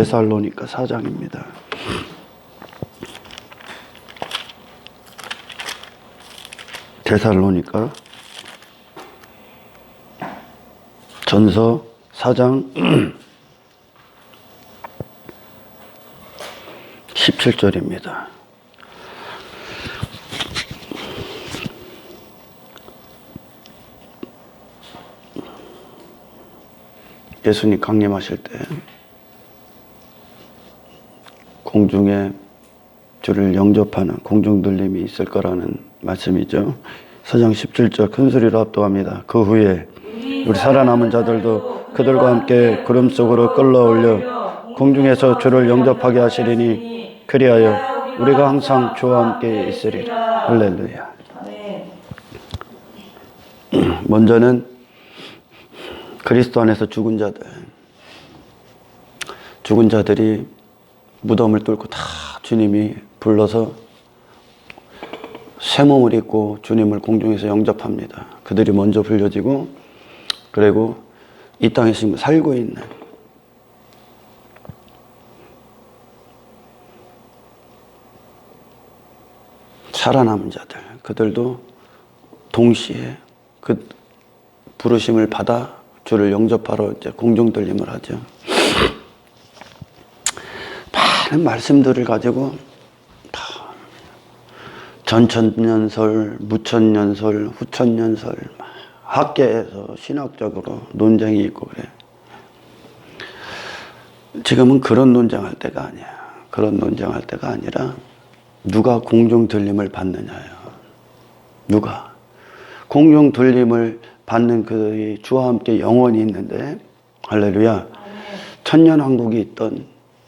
데살로니가 4장입니다. 데살로니가 전서 4장 17절입니다. 예수님 강림하실 때 공중에 주를 영접하는 공중들림이 있을 거라는 말씀이죠. 4장 17절 큰 소리로 압도합니다. 그 후에 우리 살아남은 자들도 그들과 함께 구름 속으로 끌어올려 공중에서 주를 영접하게 하시리니 그리하여 우리가 항상 주와 함께 있으리라. 할렐루야. 먼저는 그리스도 안에서 죽은 자들이 무덤을 뚫고 다 주님이 불러서 새 몸을 입고 주님을 공중에서 영접합니다. 그들이 먼저 불려지고, 그리고 이 땅에 지금 살고 있는 살아남은 자들, 그들도 동시에 그 부르심을 받아 주를 영접하러 이제 공중들림을 하죠. 많은 말씀들을 가지고 전천년설, 무천년설, 후천년설, 학계에서 신학적으로 논쟁이 있고 그래. 지금은 그런 논쟁할 때가 아니야. 그런 논쟁할 때가 아니라 누가 공중들림을 받느냐예요. 누가 공중 들림을 받는 그들이 주와 함께 영원히 있는데, 할렐루야.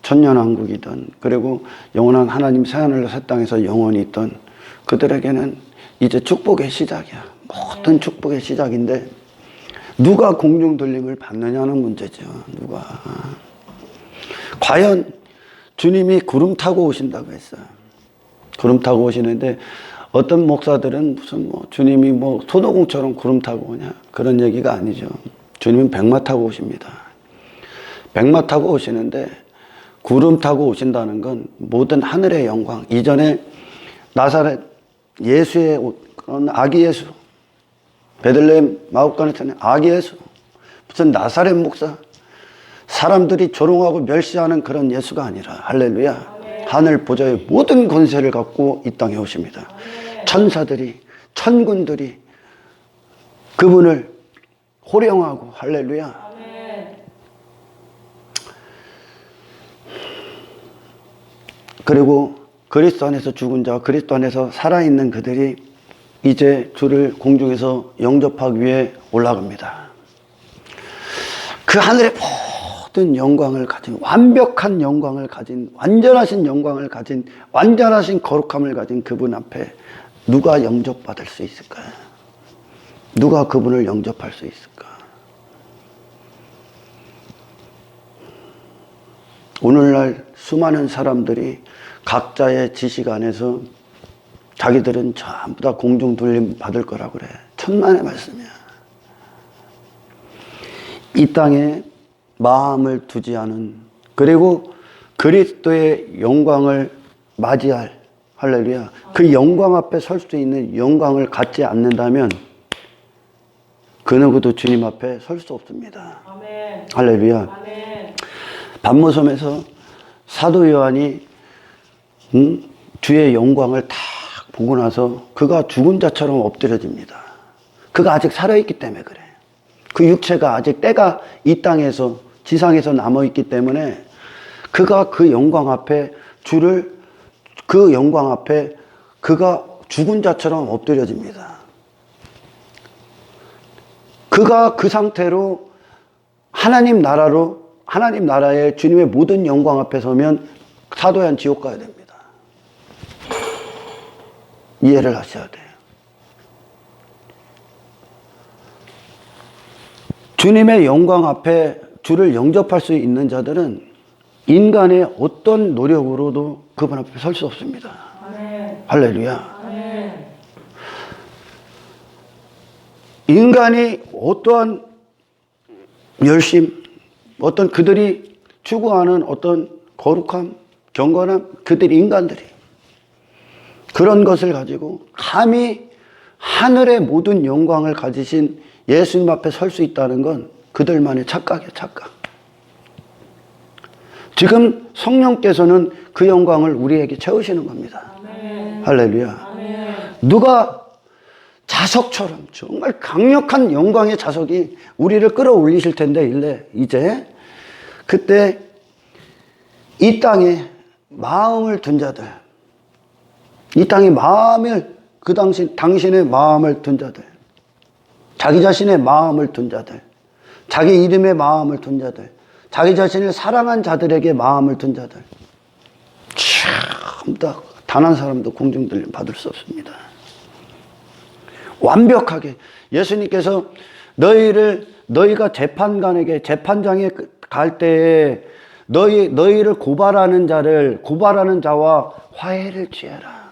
천년왕국이든 그리고 영원한 하나님 새하늘과 새 땅에서 영원히 있던 그들에게는 이제 축복의 시작이야. 모든 축복의 시작인데 누가 공중 들림을 받느냐는 문제죠. 누가. 과연 주님이 구름 타고 오신다고 했어요. 구름 타고 오시는데 어떤 목사들은 무슨 주님이 손오공처럼 구름 타고 오냐, 그런 얘기가 아니죠. 주님은 백마 타고 오십니다. 백마 타고 오시는데 구름 타고 오신다는 건 모든 하늘의 영광, 이전에 나사렛 예수의 아기 예수, 베들레헴 마옥간에서는 아기 예수, 무슨 나사렛 목사, 사람들이 조롱하고 멸시하는 그런 예수가 아니라, 할렐루야, 하늘 보좌의 모든 권세를 갖고 이 땅에 오십니다. 천사들이, 천군들이 그분을 호령하고, 할렐루야. 그리고 그리스도 안에서 죽은 자, 그리스도 안에서 살아있는 그들이 이제 주를 공중에서 영접하기 위해 올라갑니다. 그 하늘의 모든 영광을 가진, 완벽한 영광을 가진, 완전하신 영광을 가진, 완전하신 거룩함을 가진 그분 앞에 누가 영접받을 수 있을까요? 누가 그분을 영접할 수 있을까? 오늘날 수많은 사람들이 각자의 지식 안에서 자기들은 전부 다 공중 들림 받을 거라고 그래. 천만의 말씀이야. 이 땅에 마음을 두지 않은, 그리고 그리스도의 영광을 맞이할, 할렐루야, 그 영광 앞에 설 수 있는 영광을 갖지 않는다면 그 누구도 주님 앞에 설 수 없습니다. 아멘. 할렐루야. 아멘. 반모섬에서 사도 요한이 주의 영광을 딱 보고 나서 그가 죽은 자처럼 엎드려집니다. 그가 아직 살아있기 때문에 그래. 그 육체가 아직 때가 이 땅에서, 지상에서 남아있기 때문에 그가 그 영광 앞에 그 영광 앞에 그가 죽은 자처럼 엎드려집니다. 그가 그 상태로 하나님 나라의 주님의 모든 영광 앞에 서면 사도한 지옥 가야 됩니다. 이해를 하셔야 돼요. 주님의 영광 앞에 주를 영접할 수 있는 자들은 인간의 어떤 노력으로도 그분 앞에 설 수 없습니다. 아멘. 할렐루야. 아멘. 인간이 어떠한 열심, 어떤 그들이 추구하는 어떤 거룩함, 경건함, 그들이 인간들이 그런 것을 가지고 감히 하늘의 모든 영광을 가지신 예수님 앞에 설 수 있다는 건 그들만의 착각이에요, 착각. 지금 성령께서는 그 영광을 우리에게 채우시는 겁니다. 아멘. 할렐루야. 아멘. 누가 자석처럼 정말 강력한 영광의 자석이 우리를 끌어올리실 텐데 이제 그때 이 땅에 마음을 둔 자들, 이 땅에 마음을 당신의 마음을 둔 자들, 자기 자신의 마음을 둔 자들, 자기 이름의 마음을 둔 자들, 자기 자신을 사랑한 자들에게 마음을 둔 자들, 참 단 한 사람도 공중들림 받을 수 없습니다. 완벽하게 예수님께서 너희가 재판장에 갈 때에 너희를 고발하는 자와 화해를 취해라.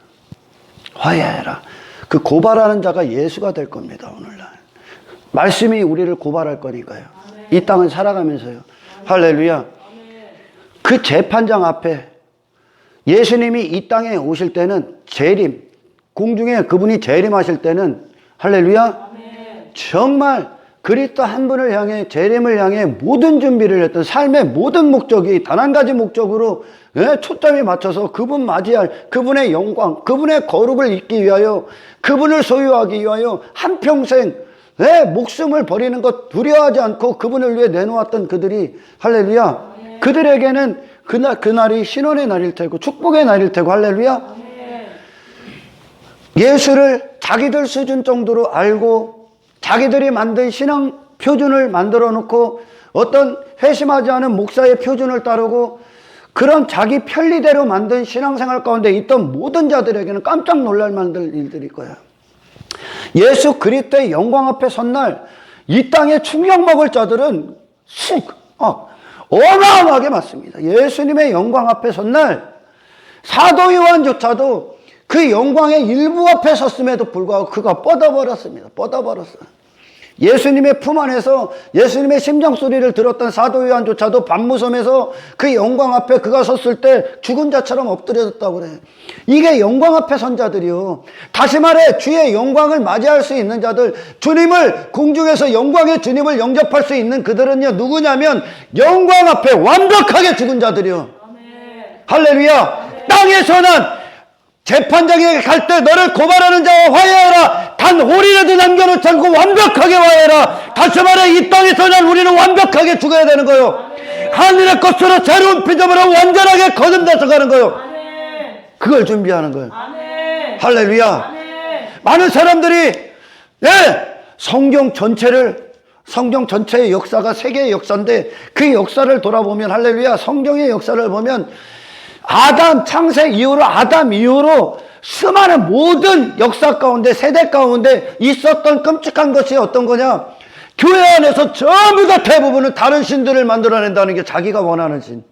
화해해라. 그 고발하는 자가 예수가 될 겁니다, 오늘날. 말씀이 우리를 고발할 거니까요. 아멘. 이 땅을 살아가면서요. 아멘. 할렐루야. 아멘. 그 재판장 앞에 예수님이 이 땅에 오실 때는 공중에 그분이 재림하실 때는 할렐루야. 아멘. 정말 그리스도 한 분을 향해 재림을 향해 모든 준비를 했던 삶의 모든 목적이 단 한 가지 목적으로 초점이 맞춰서 그분 맞이할 그분의 영광, 그분의 거룩을 잊기 위하여 그분을 소유하기 위하여 한평생 목숨을 버리는 것 두려워하지 않고 그분을 위해 내놓았던 그들이 할렐루야. 아멘. 그들에게는 그날이 신원의 날일 테고 축복의 날일 테고 할렐루야. 아멘. 예수를 자기들 수준 정도로 알고 자기들이 만든 신앙 표준을 만들어 놓고 어떤 회심하지 않은 목사의 표준을 따르고 그런 자기 편리대로 만든 신앙생활 가운데 있던 모든 자들에게는 깜짝 놀랄 만들 일들일 거야. 예수 그리스도의 영광 앞에 선 날 이 땅에 충격 먹을 자들은 어마어마하게 많습니다. 예수님의 영광 앞에 선 날 사도 요한조차도 그 영광의 일부 앞에 섰음에도 불구하고 그가 뻗어버렸습니다. 뻗어버렸어요. 예수님의 품 안에서 예수님의 심장 소리를 들었던 사도 요한조차도 밤무섬에서 그 영광 앞에 그가 섰을 때 죽은 자처럼 엎드려졌다고 그래. 이게 영광 앞에 선 자들이요. 다시 말해 주의 영광을 맞이할 수 있는 자들, 주님을 공중에서 영광의 주님을 영접할 수 있는 그들은요 누구냐면 영광 앞에 완벽하게 죽은 자들이요. 아멘. 할렐루야. 아멘. 땅에서는 재판장에게 갈 때 너를 고발하는 자와 화해하라. 단 홀이라도 남겨놓지 않고 완벽하게 화해하라. 다시 말해 이 땅에서는 우리는 완벽하게 죽어야 되는 거요. 아멘. 하늘의 것으로 새로운 피조물을 완전하게 거듭나서 가는 거요. 아멘. 그걸 준비하는 거예요. 아멘. 할렐루야. 아멘. 많은 사람들이 성경 전체의 역사가 세계의 역사인데 그 역사를 돌아보면 할렐루야 성경의 역사를 보면 창세 이후로 아담 이후로 수많은 모든 역사 가운데 세대 가운데 있었던 끔찍한 것이 어떤 거냐? 교회 안에서 전부 다 대부분은 다른 신들을 만들어낸다는 게 자기가 원하는 신.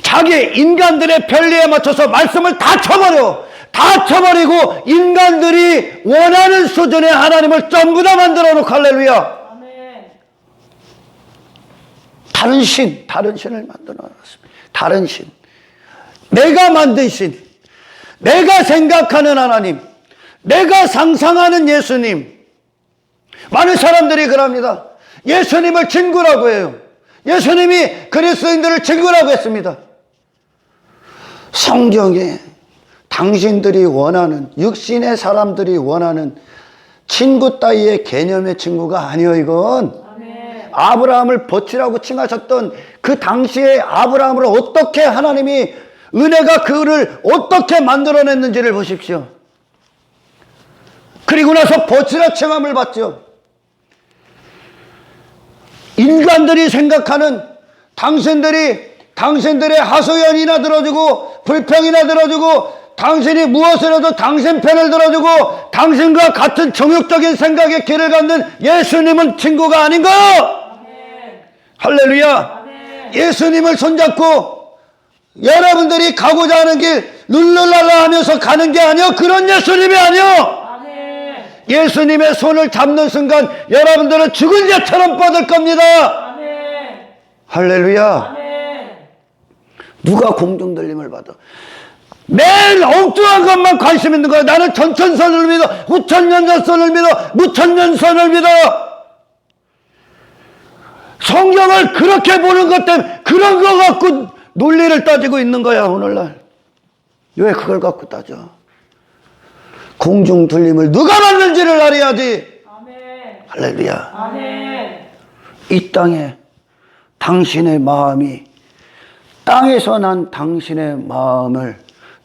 자기 인간들의 편리에 맞춰서 말씀을 다 쳐버리고 인간들이 원하는 수준의 하나님을 전부 다 만들어 놓고 할렐루야. 다른 신을 만들어 놨습니다. 다른 신, 내가 만든 신, 내가 생각하는 하나님, 내가 상상하는 예수님. 많은 사람들이 그럽니다. 예수님을 친구라고 해요. 예수님이 그리스도인들을 친구라고 했습니다. 성경에 당신들이 원하는 육신의 사람들이 원하는 친구 따위의 개념의 친구가 아니요 이건. 아브라함을 버치라고 칭하셨던 그 당시에 아브라함을 어떻게 하나님이 은혜가 그를 어떻게 만들어냈는지를 보십시오. 그리고 나서 버치라 칭함을 받죠. 인간들이 생각하는 당신들의 하소연이나 들어주고 불평이나 들어주고 당신이 무엇을 해도 당신 편을 들어주고 당신과 같은 정욕적인 생각의 길을 갖는 예수님은 친구가 아닌 거요. 할렐루야. 아멘. 예수님을 손잡고 여러분들이 가고자 하는 길 룰루랄라 하면서 가는 게 아니요 그런 예수님이 아니요. 아멘. 예수님의 손을 잡는 순간 여러분들은 죽은 자처럼 뻗을 겁니다. 아멘. 할렐루야. 누가 공중 들림을 받아? 맨 엉뚱한 것만 관심 있는 거야. 나는 전천선을 믿어, 후천년전선을 믿어, 무천년선을 믿어. 성경을 그렇게 보는 것 때문에 그런 거 갖고 논리를 따지고 있는 거야, 오늘날. 왜 그걸 갖고 따져? 공중 들림을 누가 만든지를 알아야지. 아멘. 할렐루야. 아멘. 이 땅에 당신의 마음이, 땅에서 난 당신의 마음을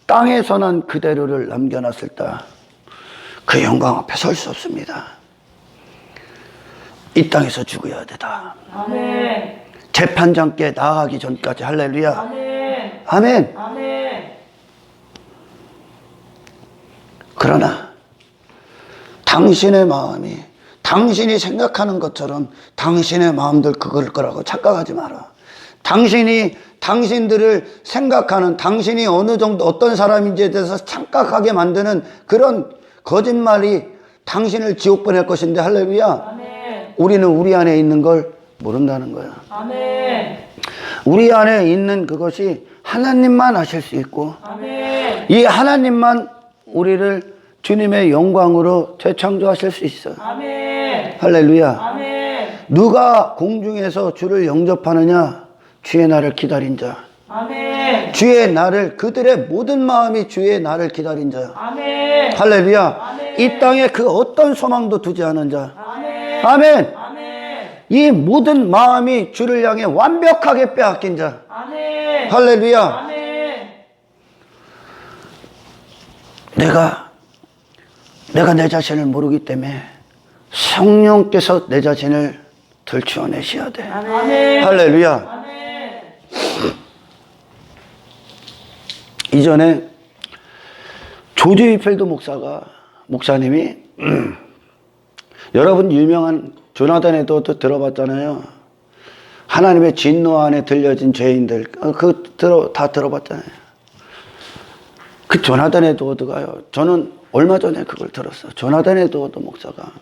땅에서 난 그대로를 남겨놨을 때 그 영광 앞에 설 수 없습니다. 이 땅에서 죽어야 되다. 아멘. 재판장께 나아가기 전까지. 할렐루야. 아멘. 아멘. 아멘. 그러나 당신의 마음이 당신이 생각하는 것처럼 당신의 마음들 그걸 거라고 착각하지 마라. 당신들을 생각하는, 당신이 어느 정도 어떤 사람인지에 대해서 착각하게 만드는 그런 거짓말이 당신을 지옥 보낼 것인데, 할렐루야. 아멘. 우리는 우리 안에 있는 걸 모른다는 거야. 아멘. 우리 안에 있는 그것이 하나님만 아실 수 있고, 아멘. 이 하나님만 우리를 주님의 영광으로 재창조하실 수 있어. 아멘. 할렐루야. 아멘. 누가 공중에서 주를 영접하느냐? 주의 날을 기다린 자. 아멘. 주의 날을, 그들의 모든 마음이 주의 날을 기다린 자. 아멘. 할렐루야. 아멘. 이 땅에 그 어떤 소망도 두지 않은 자. 아멘. 아멘. 아멘. 이 모든 마음이 주를 향해 완벽하게 빼앗긴 자. 아멘. 할렐루야. 아멘. 내가 내 자신을 모르기 때문에 성령께서 내 자신을 들추어내셔야 돼. 아멘. 할렐루야. 아멘. 이전에 조지 휘필드 목사님이 여러분 유명한 조나단 에드워드 들어봤잖아요. 하나님의 진노 안에 들려진 죄인들, 다 들어봤잖아요. 그 조나단 에드워드가요, 저는 얼마 전에 그걸 들었어요. 조나단 에드워드 목사가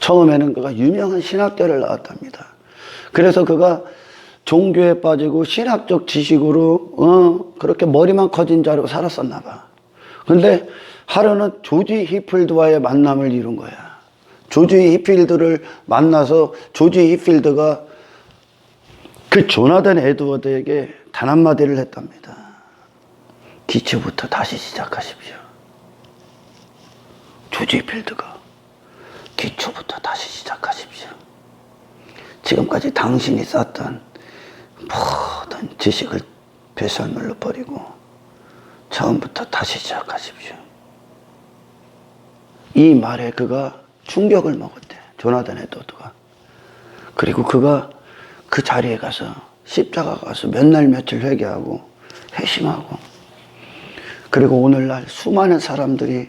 처음에는 그가 유명한 신학교를 나왔답니다. 그래서 그가 종교에 빠지고 신학적 지식으로 그렇게 머리만 커진 자로 살았었나 봐. 그런데 하루는 조지 히필드와의 만남을 이룬 거야. 조지 히필드를 만나서 조지 히필드가 그 조나단 에드워드에게 단 한마디를 했답니다. 기초부터 다시 시작하십시오. 조지 히필드가 기초부터 다시 시작하십시오. 지금까지 당신이 쌓던 모든 지식을 배설물로 버리고 처음부터 다시 시작하십시오. 이 말에 그가 충격을 먹었대, 조나단 에드워드가. 그리고 그가 그 자리에 가서 십자가 가서 몇 날 며칠 회개하고 회심하고, 그리고 오늘날 수많은 사람들이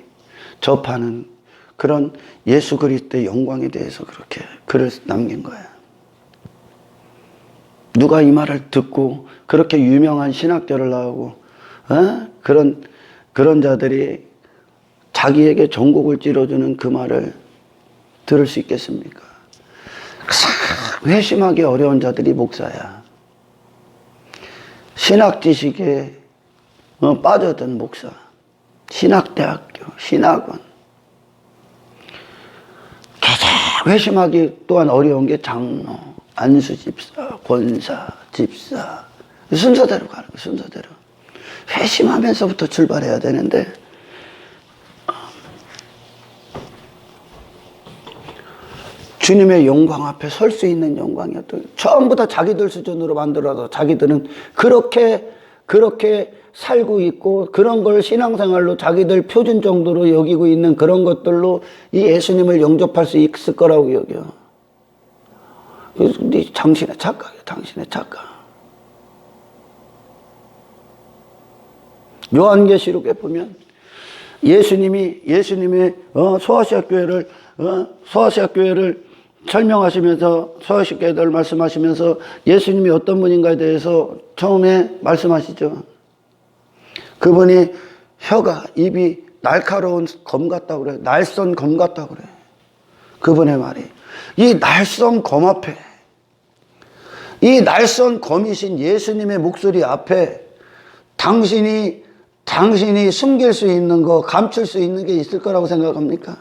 접하는 그런 예수 그리스도의 영광에 대해서 그렇게 글을 남긴 거야. 누가 이 말을 듣고 그렇게 유명한 신학교를 나오고 그런 자들이 자기에게 전곡을 찌러주는 그 말을 들을 수 있겠습니까? 회심하기 어려운 자들이 목사야. 신학 지식에 빠져든 목사, 신학대학교, 신학원. 가장 회심하기 또한 어려운 게 장로, 안수집사, 권사, 집사. 순서대로 가는 거예요, 순서대로. 회심하면서부터 출발해야 되는데, 주님의 영광 앞에 설 수 있는 영광이었던, 전부 다 자기들 수준으로 만들어서 자기들은 그렇게 살고 있고, 그런 걸 신앙생활로 자기들 표준 정도로 여기고 있는 그런 것들로 이 예수님을 영접할 수 있을 거라고 여겨. 근데 당신의 착각이에요, 당신의 착각. 요한계시록에 보면 예수님의 소아시아 교회를 설명하시면서, 소아시아 교회를 말씀하시면서 예수님이 어떤 분인가에 대해서 처음에 말씀하시죠. 그분이 입이 날카로운 검 같다고 그래. 날선 검 같다고 그래. 그분의 말이. 이 날선 검 앞에 이 날선 검이신 예수님의 목소리 앞에 당신이 숨길 수 있는 거, 감출 수 있는 게 있을 거라고 생각합니까?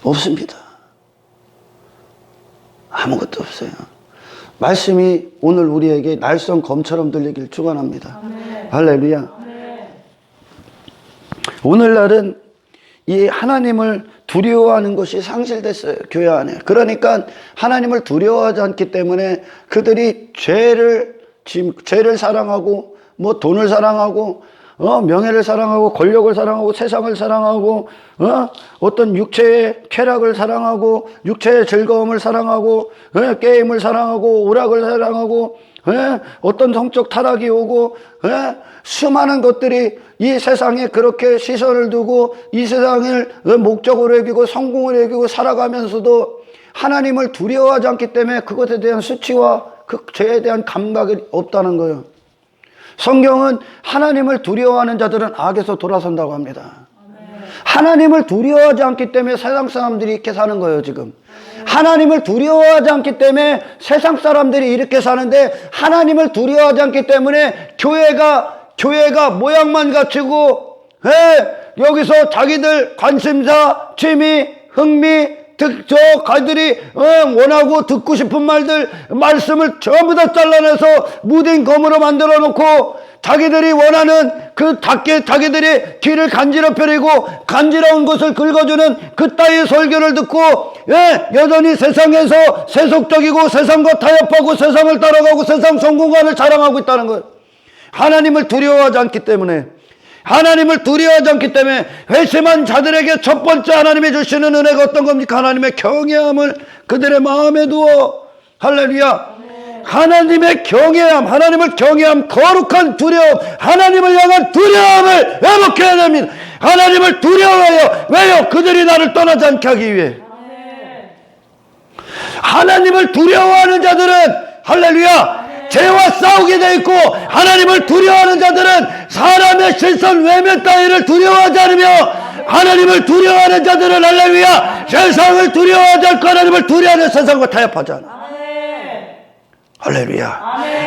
없습니다. 아무것도 없어요. 말씀이 오늘 우리에게 날선 검처럼 들리길 축원합니다. 할렐루야. 오늘날은 이 하나님을 두려워하는 것이 상실됐어요. 교회 안에. 그러니까 하나님을 두려워하지 않기 때문에 그들이 죄를 사랑하고 뭐 돈을 사랑하고 명예를 사랑하고 권력을 사랑하고 세상을 사랑하고 어떤 육체의 쾌락을 사랑하고 육체의 즐거움을 사랑하고 게임을 사랑하고 오락을 사랑하고 어떤 성적 타락이 오고 수많은 것들이 이 세상에 그렇게 시선을 두고 이 세상을 목적으로 여기고 성공을 여기고 살아가면서도 하나님을 두려워하지 않기 때문에 그것에 대한 수치와 그 죄에 대한 감각이 없다는 거예요. 성경은 하나님을 두려워하는 자들은 악에서 돌아선다고 합니다. 하나님을 두려워하지 않기 때문에 세상 사람들이 이렇게 사는 거예요. 지금 하나님을 두려워하지 않기 때문에 세상 사람들이 이렇게 사는데, 하나님을 두려워하지 않기 때문에 교회가 모양만 갖추고 여기서 자기들 관심사, 취미, 흥미, 그들이 원하고 듣고 싶은 말씀을 전부 다 잘라내서 무딘 검으로 만들어 놓고 자기들이 원하는 자기들이 귀를 간지럽혀리고 간지러운 것을 긁어주는 그따위 설교를 듣고 여전히 세상에서 세속적이고 세상과 타협하고 세상을 따라가고 세상 성공관을 자랑하고 있다는 거예요. 하나님을 두려워하지 않기 때문에, 하나님을 두려워하지 않기 때문에 회심한 자들에게 첫 번째 하나님이 주시는 은혜가 어떤 겁니까? 하나님의 경외함을 그들의 마음에 두어. 할렐루야. 하나님의 경외함, 하나님을 경외함, 거룩한 두려움, 하나님을 향한 두려움을 회복해야 됩니다. 하나님을 두려워해요. 왜요? 그들이 나를 떠나지 않게 하기 위해. 하나님을 두려워하는 자들은 할렐루야 죄와 싸우게 돼 있고, 하나님을 두려워하는 자들은 사람의 실선 외면 따위를 두려워하지 않으며, 하나님을 두려워하는 자들은 할렐루야 세상을 두려워하지 않고 하나님을 두려워하는 세상과 타협하지 않아. 할렐루야.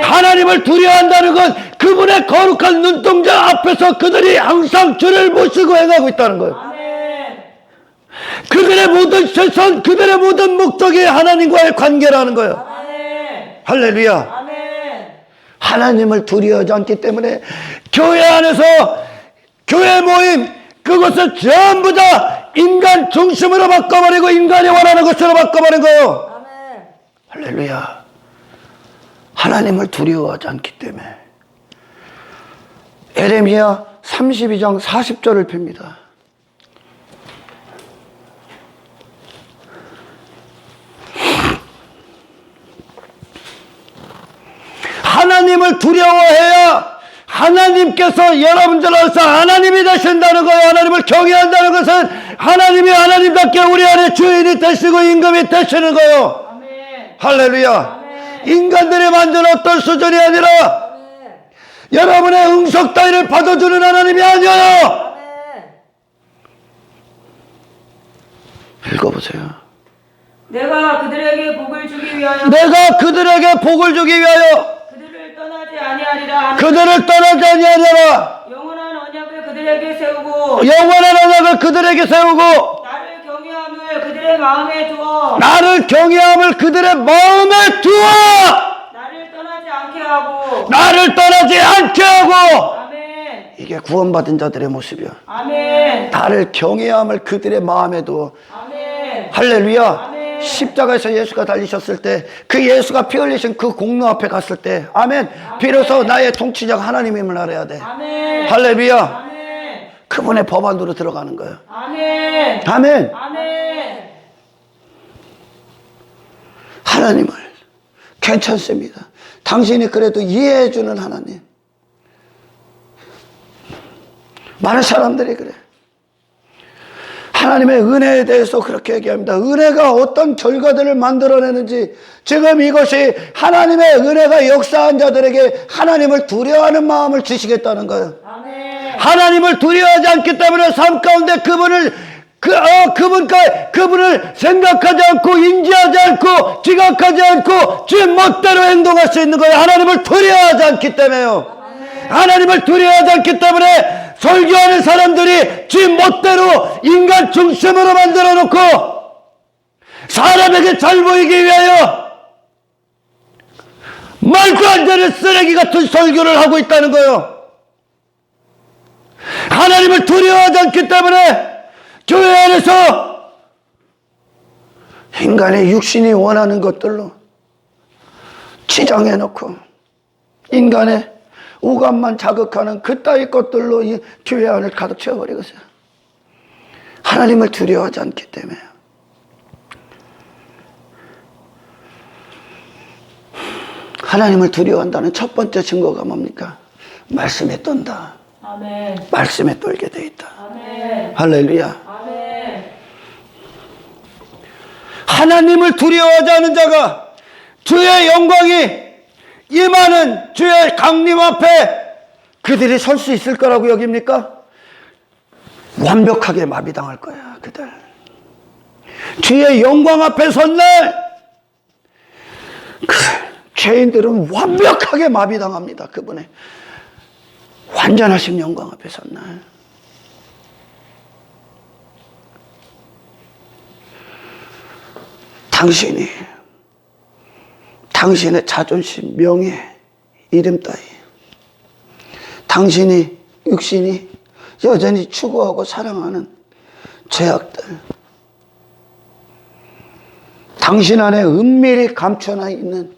하나님을 두려워한다는 건 그분의 거룩한 눈동자 앞에서 그들이 항상 주를 모시고 행하고 있다는 거예요. 그들의 모든 실선, 그들의 모든 목적이 하나님과의 관계라는 거예요. 할렐루야. 하나님을 두려워하지 않기 때문에 교회 안에서 교회 모임, 그것을 전부 다 인간 중심으로 바꿔버리고 인간이 원하는 것으로 바꿔버린 거예요. 할렐루야. 하나님을 두려워하지 않기 때문에. 에레미야 32장 40절을 펴니다. 하나님을 두려워해야 하나님께서 여러분들로서 하나님이 되신다는 거예요. 하나님을 경외한다는 것은 하나님이 하나님답게 우리 안에 주인이 되시고 임금이 되시는 거예요. 아멘. 할렐루야. 아멘. 인간들이 만든 어떤 수준이 아니라 아멘. 여러분의 응석 따위를 받아주는 하나님이 아니에요. 아멘. 읽어보세요. 내가 그들에게 복을 주기 위하여 그들을 떠나지 아니하리라. 영원한 언약을 그들에게 세우고 나를 경외함을 그들의 마음에 두어 나를 떠나지 않게 하고 아멘. 이게 구원받은 자들의 모습이야. 아멘. 나를 경외함을 그들의 마음에 두어. 아멘. 할렐루야. 아멘. 십자가에서 예수가 달리셨을 때, 그 예수가 피 흘리신 그 공로 앞에 갔을 때, 아멘. 비로소 나의 통치자가 하나님임을 알아야 돼. 아멘. 할렐루야. 아멘. 그분의 법 안으로 들어가는 거예요. 아멘. 아멘. 아멘. 하나님을 괜찮습니다. 당신이 그래도 이해해주는 하나님. 많은 사람들이 그래. 하나님의 은혜에 대해서 그렇게 얘기합니다. 은혜가 어떤 결과들을 만들어내는지, 지금 이것이 하나님의 은혜가 역사한 자들에게 하나님을 두려워하는 마음을 주시겠다는 거예요. 아멘. 하나님을 두려워하지 않기 때문에 삶 가운데 그분을 그분을 생각하지 않고 인지하지 않고 지각하지 않고 지 멋대로 행동할 수 있는 거예요. 하나님을 두려워하지 않기 때문에요. 하나님을 두려워하지 않기 때문에 설교하는 사람들이 지 멋대로 인간 중심으로 만들어 놓고 사람에게 잘 보이기 위하여 말도 안 되는 쓰레기 같은 설교를 하고 있다는 거예요. 하나님을 두려워하지 않기 때문에 교회 안에서 인간의 육신이 원하는 것들로 치장해 놓고 인간의 오감만 자극하는 그따위 것들로 이 교회 안을 가득 채워버리겠어요. 하나님을 두려워하지 않기 때문에. 하나님을 두려워한다는 첫 번째 증거가 뭡니까? 말씀에 떤다. 아멘. 말씀에 떨게 돼 있다. 아멘. 할렐루야. 아멘. 하나님을 두려워하지 않은 자가 주의 영광이 임하는 주의 강림 앞에 그들이 설 수 있을 거라고 여깁니까? 완벽하게 마비당할 거야, 그들. 주의 영광 앞에 선 날, 죄인들은 완벽하게 마비당합니다, 그분의 완전하신 영광 앞에 선 날. 당신의 자존심, 명예, 이름 따위, 당신이 육신이 여전히 추구하고 사랑하는 죄악들, 당신 안에 은밀히 감춰져 있는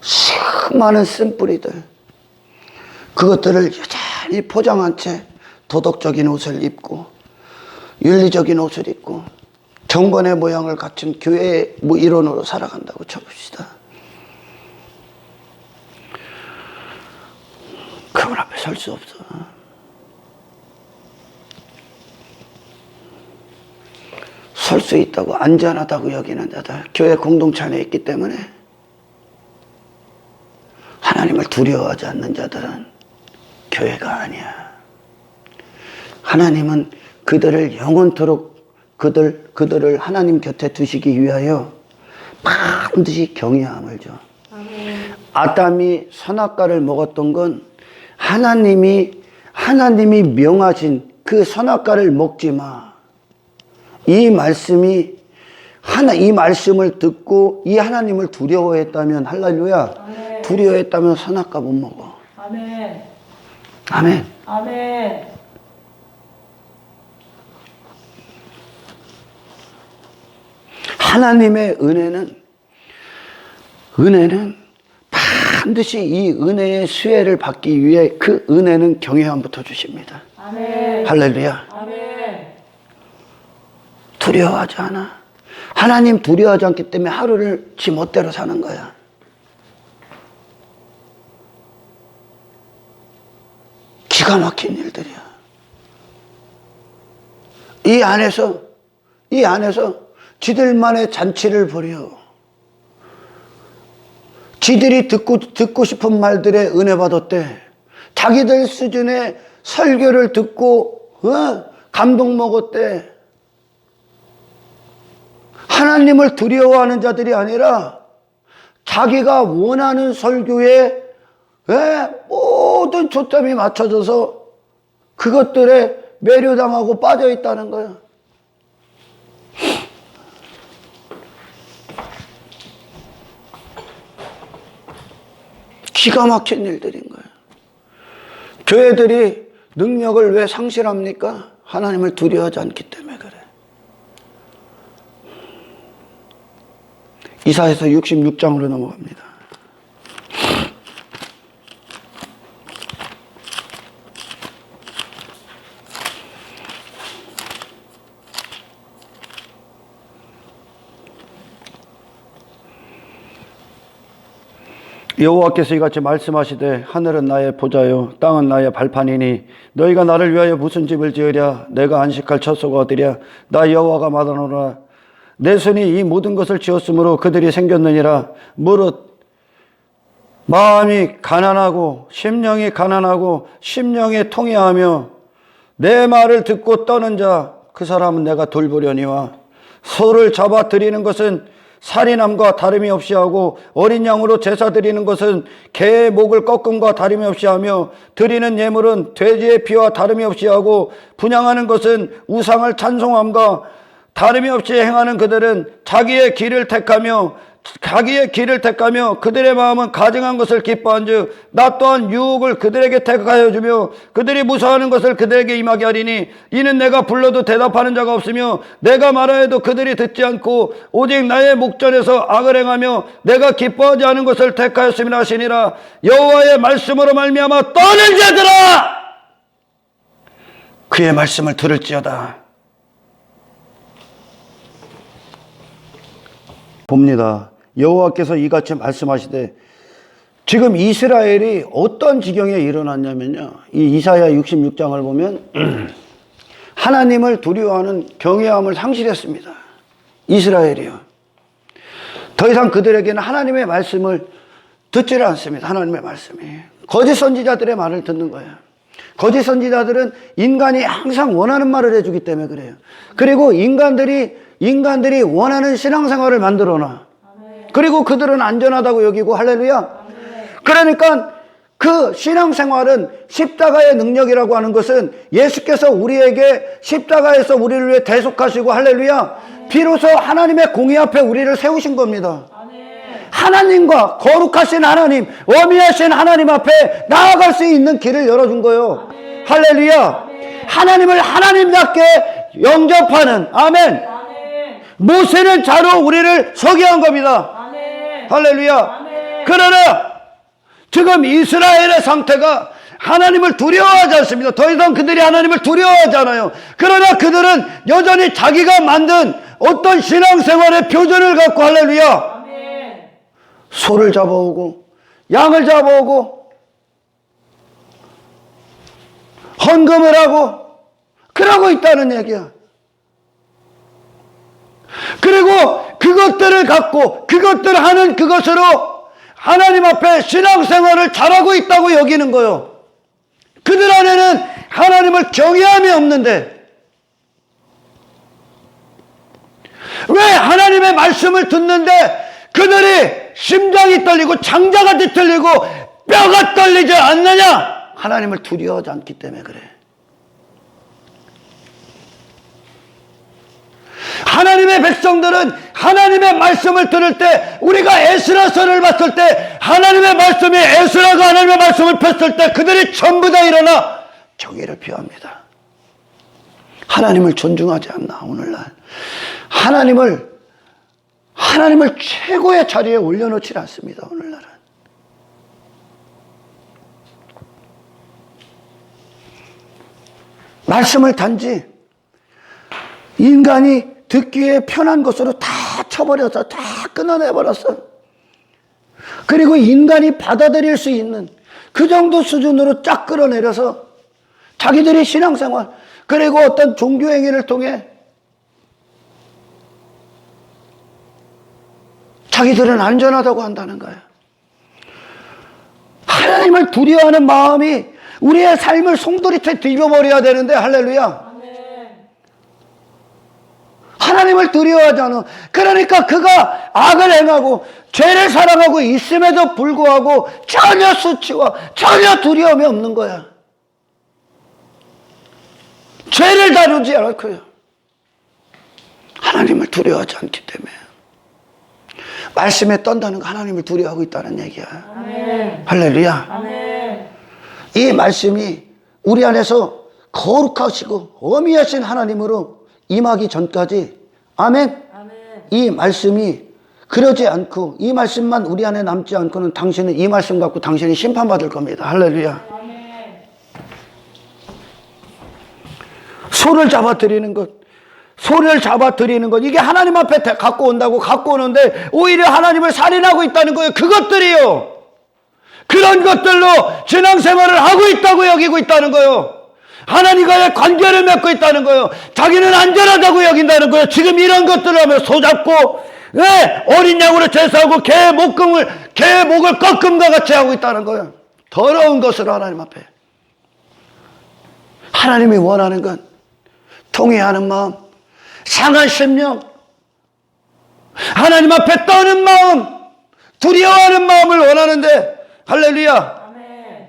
수많은 쓴뿌리들, 그것들을 여전히 포장한 채 도덕적인 옷을 입고 윤리적인 옷을 입고 정번의 모양을 갖춘 교회의 일원으로 살아간다고 쳐봅시다. 그분 앞에 설 수 없어. 설 수 있다고 안전하다고 여기는 자들, 교회 공동체 안에 있기 때문에 하나님을 두려워하지 않는 자들은 교회가 아니야. 하나님은 그들을 영원토록 그들을 하나님 곁에 두시기 위하여 반드시 경외함을 줘. 아멘. 아담이 선악과를 먹었던 건 하나님이 명하신 그 선악과를 먹지 마. 이 말씀을 듣고 이 하나님을 두려워했다면, 할렐루야. 아멘. 두려워했다면 선악과 못 먹어. 아멘. 아멘. 아멘. 하나님의 은혜는 반드시 이 은혜의 수혜를 받기 위해 그 은혜는 경외함부터 주십니다. 아멘. 할렐루야. 아멘. 두려워하지 않아. 하나님 두려워하지 않기 때문에 하루를 지 멋대로 사는 거야. 기가 막힌 일들이야. 이 안에서 지들만의 잔치를 벌여. 지들이 듣고 싶은 말들에 은혜 받았대. 자기들 수준의 설교를 듣고 감동 먹었대. 하나님을 두려워하는 자들이 아니라 자기가 원하는 설교에 모든 초점이 맞춰져서 그것들에 매료당하고 빠져 있다는 거야. 기가 막힌 일들인 거예요. 교회들이 능력을 왜 상실합니까? 하나님을 두려워하지 않기 때문에 그래. 이사야서 66장으로 넘어갑니다. 여호와께서 이같이 말씀하시되 하늘은 나의 보좌요 땅은 나의 발판이니 너희가 나를 위하여 무슨 집을 지으랴. 내가 안식할 처소가 어디랴. 나 여호와가 말하노라. 내 손이 이 모든 것을 지었으므로 그들이 생겼느니라. 무릇 마음이 가난하고 심령이 통해하며 내 말을 듣고 떠는 자 그 사람은 내가 돌보려니와 소를 잡아 드리는 것은 살인함과 다름이 없이 하고 어린 양으로 제사 드리는 것은 개의 목을 꺾음과 다름이 없이 하며 드리는 예물은 돼지의 피와 다름이 없이 하고 분향하는 것은 우상을 찬송함과 다름이 없이 행하는 그들은 자기의 길을 택하며 그들의 마음은 가증한 것을 기뻐한즉 나 또한 유혹을 그들에게 택하여 주며 그들이 무사하는 것을 그들에게 임하게 하리니 이는 내가 불러도 대답하는 자가 없으며 내가 말하여도 그들이 듣지 않고 오직 나의 목전에서 악을 행하며 내가 기뻐하지 않은 것을 택하였음이라 하시니라. 여호와의 말씀으로 말미암아 떠는 자들아 그의 말씀을 들을지어다. 봅니다. 여호와께서 이같이 말씀하시되 지금 이스라엘이 어떤 지경에 일어났냐면요, 이 이사야 66장을 보면 하나님을 두려워하는 경외함을 상실했습니다. 이스라엘이요. 더 이상 그들에게는 하나님의 말씀을 듣지를 않습니다. 하나님의 말씀이 거짓 선지자들의 말을 듣는 거예요. 거짓 선지자들은 인간이 항상 원하는 말을 해주기 때문에 그래요. 그리고 인간들이 원하는 신앙생활을 만들어놔. 그리고 그들은 안전하다고 여기고. 할렐루야. 그러니까 그 신앙생활은 십자가의 능력이라고 하는 것은 예수께서 우리에게 십자가에서 우리를 위해 대속하시고, 할렐루야, 비로소 하나님의 공의 앞에 우리를 세우신 겁니다. 하나님과 거룩하신 하나님, 어미하신 하나님 앞에 나아갈 수 있는 길을 열어준 거예요. 할렐루야. 하나님을 하나님답게 영접하는, 아멘, 모세는 자로 우리를 서게 한 겁니다. 할렐루야. 그러나 지금 이스라엘의 상태가 하나님을 두려워하지 않습니다. 더 이상 그들이 하나님을 두려워하지 않아요. 그러나 그들은 여전히 자기가 만든 어떤 신앙생활의 표준을 갖고, 할렐루야, 소를 잡아오고 양을 잡아오고 헌금을 하고 그러고 있다는 얘기야. 그리고 그것들을 갖고 그것들 하는 그것으로 하나님 앞에 신앙생활을 잘하고 있다고 여기는 거예요. 그들 안에는 하나님을 경외함이 없는데 왜 하나님의 말씀을 듣는데 그들이 심장이 떨리고 창자가 뒤틀리고 뼈가 떨리지 않느냐? 하나님을 두려워하지 않기 때문에 그래. 하나님의 백성들은 하나님의 말씀을 들을 때, 우리가 에스라서를 봤을 때 하나님의 말씀이, 에스라가 하나님의 말씀을 폈을 때 그들이 전부 다 일어나 정의를 표합니다. 하나님을 존중하지 않나 오늘날. 하나님을 최고의 자리에 올려놓지 않습니다. 오늘날은. 말씀을 단지 인간이 듣기에 편한 것으로 다 쳐버려서 다 끊어내버렸어. 그리고 인간이 받아들일 수 있는 그 정도 수준으로 쫙 끌어내려서 자기들이 신앙생활, 그리고 어떤 종교행위를 통해 자기들은 안전하다고 한다는 거예요. 하나님을 두려워하는 마음이 우리의 삶을 송두리째 뒤집어버려야 되는데, 할렐루야, 하나님을 두려워하지 않아. 그러니까 그가 악을 행하고 죄를 사랑하고 있음에도 불구하고 전혀 수치와 전혀 두려움이 없는 거야. 죄를 다루지 않고요. 하나님을 두려워하지 않기 때문에. 말씀에 떤다는 거 하나님을 두려워하고 있다는 얘기야. 아멘. 할렐루야. 아멘. 이 말씀이 우리 안에서 거룩하시고 어미하신 하나님으로 임하기 전까지, 아멘, 이 말씀이 그러지 않고 이 말씀만 우리 안에 남지 않고는 당신은 이 말씀 갖고 당신이 심판받을 겁니다. 할렐루야. 소를 잡아드리는 것, 이게 하나님 앞에 갖고 온다고 갖고 오는데 오히려 하나님을 살인하고 있다는 거예요. 그것들이요. 그런 것들로 신앙생활을 하고 있다고 여기고 있다는 거예요. 하나님과의 관계를 맺고 있다는 거예요. 자기는 안전하다고 여긴다는 거예요. 지금 이런 것들을 하며 소 잡고, 왜 어린 양으로 제사하고 개의 목을 꺾음과 같이 하고 있다는 거예요. 더러운 것을 하나님 앞에. 하나님이 원하는 건 통회하는 마음, 상한 심령, 하나님 앞에 떠는 마음, 두려워하는 마음을 원하는데, 할렐루야. 아멘.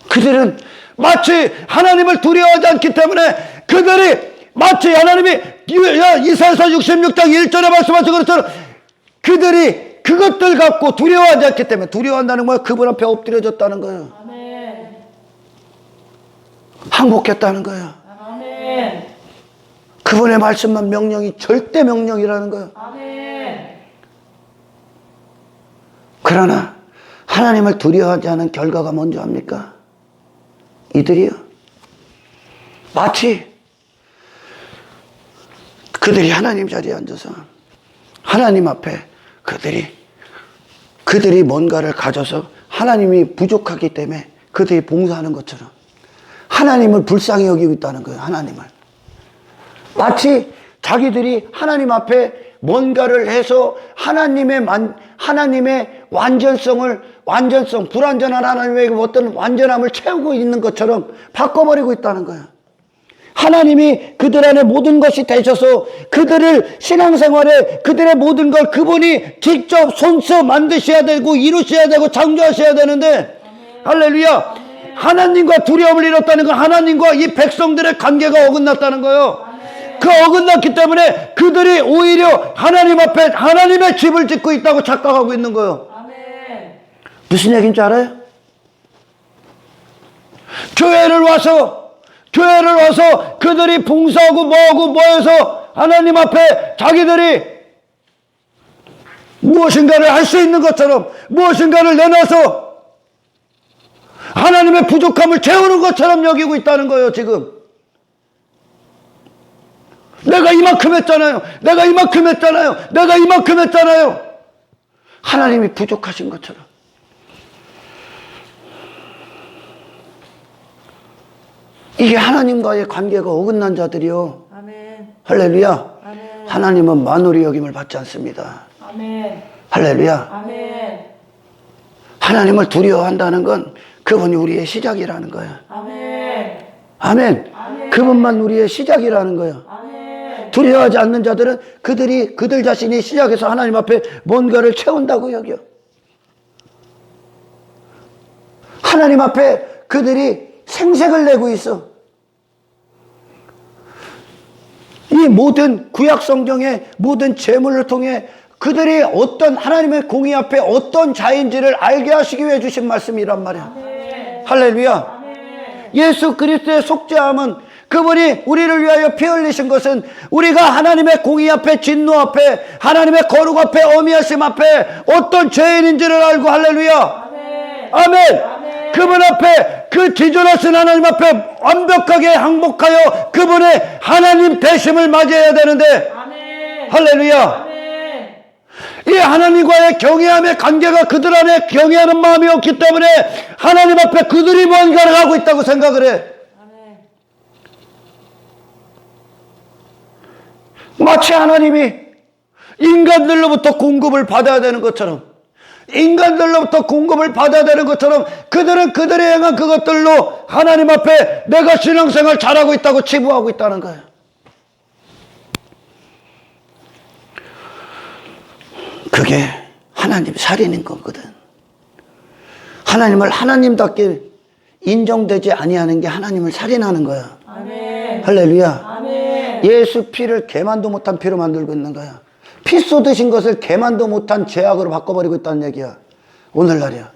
그들은 마치 하나님을 두려워하지 않기 때문에 그들이 마치 하나님이 이사야서 66장 1절에 말씀하신 것처럼 그들이 그것들 갖고 두려워하지 않기 때문에, 두려워한다는 거야 그분 앞에 엎드려졌다는 거예요. 아멘. 항복했다는 거예요. 아멘. 그분의 말씀만 명령이 절대 명령이라는 거예요. 아멘. 그러나 하나님을 두려워하지 않은 결과가 뭔지 압니까? 이들이요, 마치 그들이 하나님 자리에 앉아서 하나님 앞에 그들이 뭔가를 가져서 하나님이 부족하기 때문에 그들이 봉사하는 것처럼 하나님을 불쌍히 여기고 있다는 거예요. 하나님을 마치 자기들이 하나님 앞에 뭔가를 해서 하나님의 완전성, 불완전한 하나님의 어떤 완전함을 채우고 있는 것처럼 바꿔버리고 있다는 거예요. 하나님이 그들 안에 모든 것이 되셔서 그들을 신앙생활에 그들의 모든 걸 그분이 직접 손써 만드셔야 되고 이루셔야 되고 창조하셔야 되는데, 할렐루야, 하나님과 두려움을 잃었다는 건 하나님과 이 백성들의 관계가 어긋났다는 거예요. 그 어긋났기 때문에 그들이 오히려 하나님 앞에 하나님의 집을 짓고 있다고 착각하고 있는 거예요. 아멘. 무슨 얘기인지 알아요? 교회를 와서 그들이 봉사하고 뭐하고 모여서 하나님 앞에 자기들이 무엇인가를 할 수 있는 것처럼 무엇인가를 내놔서 하나님의 부족함을 채우는 것처럼 여기고 있다는 거예요. 지금 내가 이만큼 했잖아요. 내가 이만큼 했잖아요. 하나님이 부족하신 것처럼. 이게 하나님과의 관계가 어긋난 자들이요. 아멘. 할렐루야. 아멘. 하나님은 만홀히 여김을 받지 않습니다. 아멘. 할렐루야. 아멘. 하나님을 두려워한다는 건 그분이 우리의 시작이라는 거예요. 아멘. 아멘. 그분만 우리의 시작이라는 거예요. 아멘. 두려워하지 않는 자들은 그들 자신이 시작해서 하나님 앞에 뭔가를 채운다고 여겨. 하나님 앞에 그들이 생색을 내고 있어. 이 모든 구약 성경의 모든 제물을 통해 그들이 어떤 하나님의 공의 앞에 어떤 자인지를 알게 하시기 위해 주신 말씀이란 말이야. 아멘. 할렐루야. 아멘. 예수 그리스도의 속죄함은, 그분이 우리를 위하여 피 흘리신 것은 우리가 하나님의 공의 앞에, 진노 앞에, 하나님의 거룩 앞에, 어미하심 앞에 어떤 죄인인지를 알고, 할렐루야. 아멘. 아멘. 아멘. 그분 앞에, 그 지존하신 하나님 앞에 완벽하게 항복하여 그분의 하나님 되심을 맞이해야 되는데, 아멘. 할렐루야. 아멘. 이 하나님과의 경외함의 관계가 그들 안에 경외하는 마음이 없기 때문에 하나님 앞에 그들이 뭔가를 하고 있다고 생각을 해. 아멘. 마치 하나님이 인간들로부터 공급을 받아야 되는 것처럼, 그들은 그들이 행한 그것들로 하나님 앞에 내가 신앙생활 잘하고 있다고 치부하고 있다는 거예요. 그게 하나님 살인인 거거든. 하나님을 하나님답게 인정되지 아니하는 게 하나님을 살인하는 거야. 아멘. 할렐루야. 아멘. 예수 피를 개만도 못한 피로 만들고 있는 거야. 피 쏟으신 것을 개만도 못한 죄악으로 바꿔버리고 있다는 얘기야. 오늘날이야.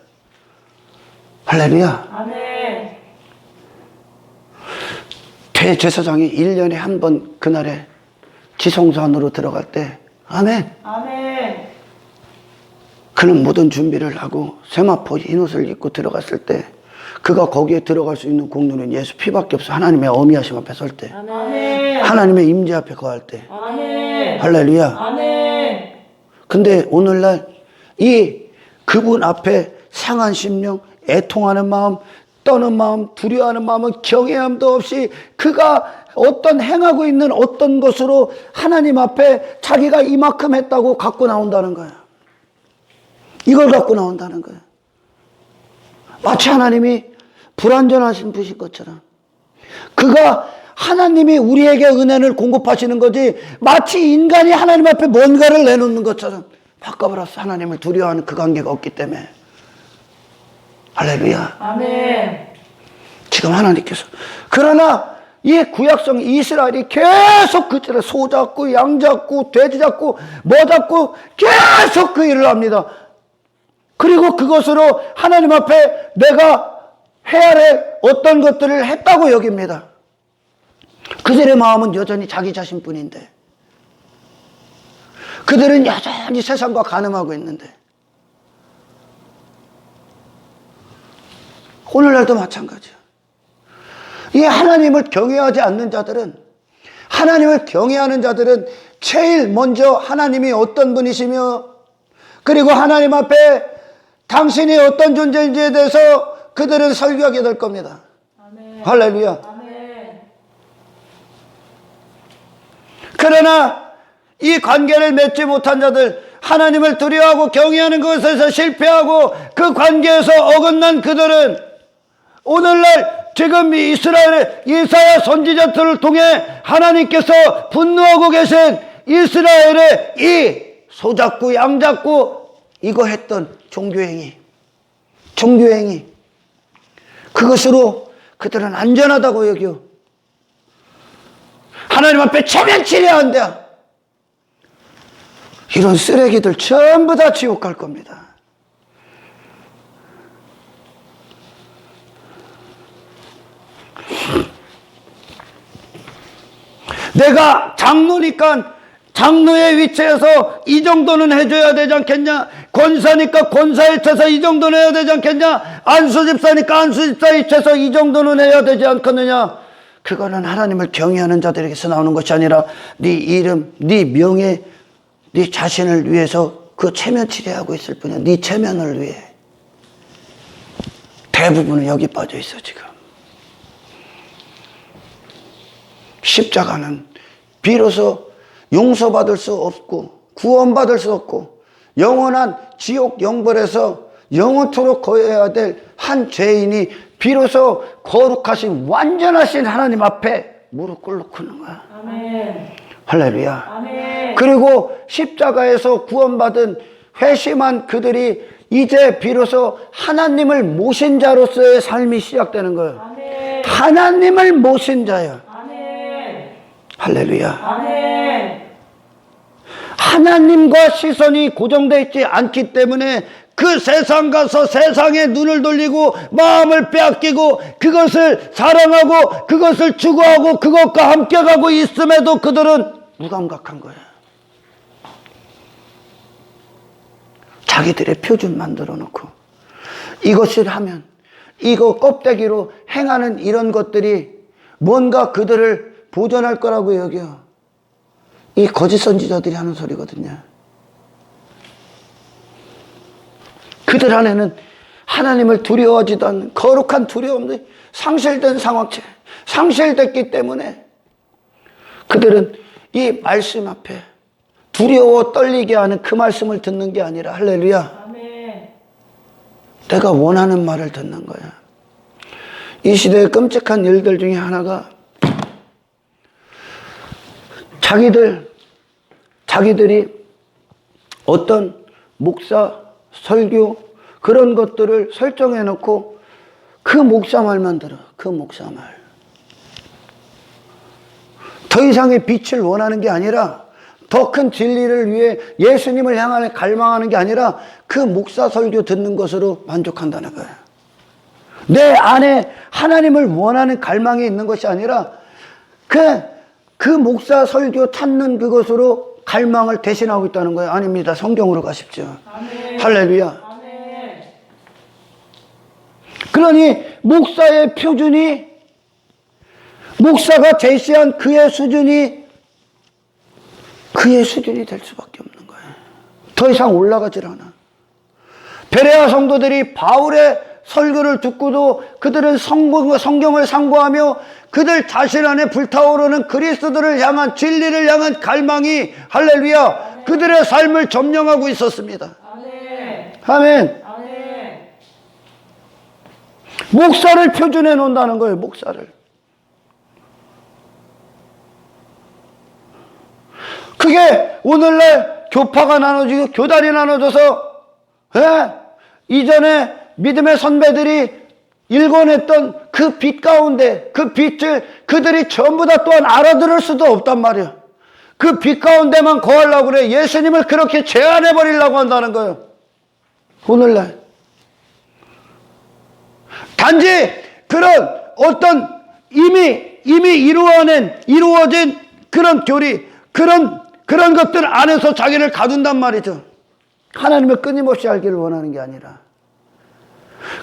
할렐루야. 아멘. 대제사장이 1년에 한 번 그날에 지성소 안으로 들어갈 때, 아멘, 아멘. 그는 모든 준비를 하고 세마포 흰 옷을 입고 들어갔을 때 그가 거기에 들어갈 수 있는 공로는 예수 피밖에 없어. 하나님의 어미하심 앞에 설 때, 아멘. 하나님의 임재 앞에 거할 때. 아멘. 할렐루야. 아멘. 근데 오늘날 이 그분 앞에 상한 심령, 애통하는 마음, 떠는 마음, 두려워하는 마음은 경외함도 없이 그가 어떤 행하고 있는 어떤 것으로 하나님 앞에 자기가 이만큼 했다고 갖고 나온다는 거야. 이걸 갖고 나온다는 거야. 마치 하나님이 불완전하신 분인 것처럼, 그가 하나님이 우리에게 은혜를 공급하시는 거지 마치 인간이 하나님 앞에 뭔가를 내놓는 것처럼 바꿔버렸어. 하나님을 두려워하는 그 관계가 없기 때문에. 할렐루야. 아멘. 지금 하나님께서 그러나 이 구약성 이스라엘이 계속 그들을 소 잡고 양 잡고 돼지 잡고 뭐 잡고 계속 그 일을 합니다. 그리고 그것으로 하나님 앞에 내가 해야 할 어떤 것들을 했다고 여깁니다. 그들의 마음은 여전히 자기 자신뿐인데 그들은 여전히 세상과 간음하고 있는데 오늘날도 마찬가지야. 이 하나님을 경외하지 않는 자들은 하나님을 경외하는 자들은 제일 먼저 하나님이 어떤 분이시며 그리고 하나님 앞에 당신이 어떤 존재인지에 대해서 그들은 설교하게 될 겁니다. 아멘. 할렐루야. 아멘. 그러나 이 관계를 맺지 못한 자들 하나님을 두려워하고 경외하는 것에서 실패하고 그 관계에서 어긋난 그들은 오늘날 지금 이스라엘의 이사야 선지자들을 통해 하나님께서 분노하고 계신 이스라엘의 이 소잡고 양잡고 이거 했던 종교행위 그것으로 그들은 안전하다고 여겨. 하나님 앞에 체면치려야 한다. 이런 쓰레기들 전부 다 지옥 갈 겁니다. 내가 장로니까 장로의 위치에서 이 정도는 해줘야 되지 않겠냐? 권사니까 권사 위치에서 이 정도는 해야 되지 않겠냐? 안수집사니까 안수집사 위치에서 이 정도는 해야 되지 않겠느냐? 그거는 하나님을 경외하는 자들에게서 나오는 것이 아니라 네 이름, 네 명예, 네 자신을 위해서 그 체면치레하고 있을 뿐이야. 네 체면을 위해. 대부분은 여기 빠져 있어 지금. 십자가는 비로소 용서받을 수 없고 구원받을 수 없고 영원한 지옥 영벌에서 영원토록 거해야 될 한 죄인이 비로소 거룩하신 완전하신 하나님 앞에 무릎 꿇고 있는 거야. 아멘. 할렐루야. 아멘. 그리고 십자가에서 구원받은 회심한 그들이 이제 비로소 하나님을 모신 자로서의 삶이 시작되는 거예요. 아멘. 하나님을 모신 자야. 아멘. 할렐루야. 아멘. 하나님과 시선이 고정되어 있지 않기 때문에 그 세상 가서 세상에 눈을 돌리고 마음을 빼앗기고 그것을 사랑하고 그것을 추구하고 그것과 함께 가고 있음에도 그들은 무감각한 거예요. 자기들의 표준 만들어 놓고 이것을 하면 이거 껍데기로 행하는 이런 것들이 뭔가 그들을 보존할 거라고 여겨. 이 거짓 선지자들이 하는 소리거든요. 그들 안에는 하나님을 두려워하지도 않는 거룩한 두려움이 상실된 상황체, 상실됐기 때문에 그들은 이 말씀 앞에 두려워 떨리게 하는 그 말씀을 듣는 게 아니라 할렐루야. 아멘. 내가 원하는 말을 듣는 거야. 이 시대의 끔찍한 일들 중에 하나가 자기들이 어떤 목사, 설교 그런 것들을 설정해 놓고 그 목사 말만 들어. 그 목사 말. 더 이상의 빛을 원하는 게 아니라 더 큰 진리를 위해 예수님을 향하여 갈망하는 게 아니라 그 목사 설교 듣는 것으로 만족한다는 거예요. 내 안에 하나님을 원하는 갈망이 있는 것이 아니라 그 목사 설교 찾는 그것으로 갈망을 대신하고 있다는 거예요. 아닙니다. 성경으로 가십시오. 아멘. 할렐루야. 아멘. 그러니 목사의 표준이 목사가 제시한 그의 수준이 될 수밖에 없는 거예요. 더 이상 올라가질 않아. 베레아 성도들이 바울의 설교를 듣고도 그들은 성경을 상고하며 그들 자신 안에 불타오르는 그리스도를 향한 진리를 향한 갈망이 할렐루야 그들의 삶을 점령하고 있었습니다. 아멘. 아멘. 아멘. 목사를 표준해 놓는다는 거예요. 목사를. 그게 오늘날 교파가 나눠지고 교단이 나눠져서, 예? 이전에 믿음의 선배들이 일궈냈던 그 빛 가운데, 그 빛을 그들이 전부 다 또한 알아들을 수도 없단 말이야. 그 빛 가운데만 거하려고 그래. 예수님을 그렇게 제한해버리려고 한다는 거예요. 오늘날. 단지 그런 어떤 이미 이루어진 그런 교리, 그런 것들 안에서 자기를 가둔단 말이죠. 하나님을 끊임없이 알기를 원하는 게 아니라.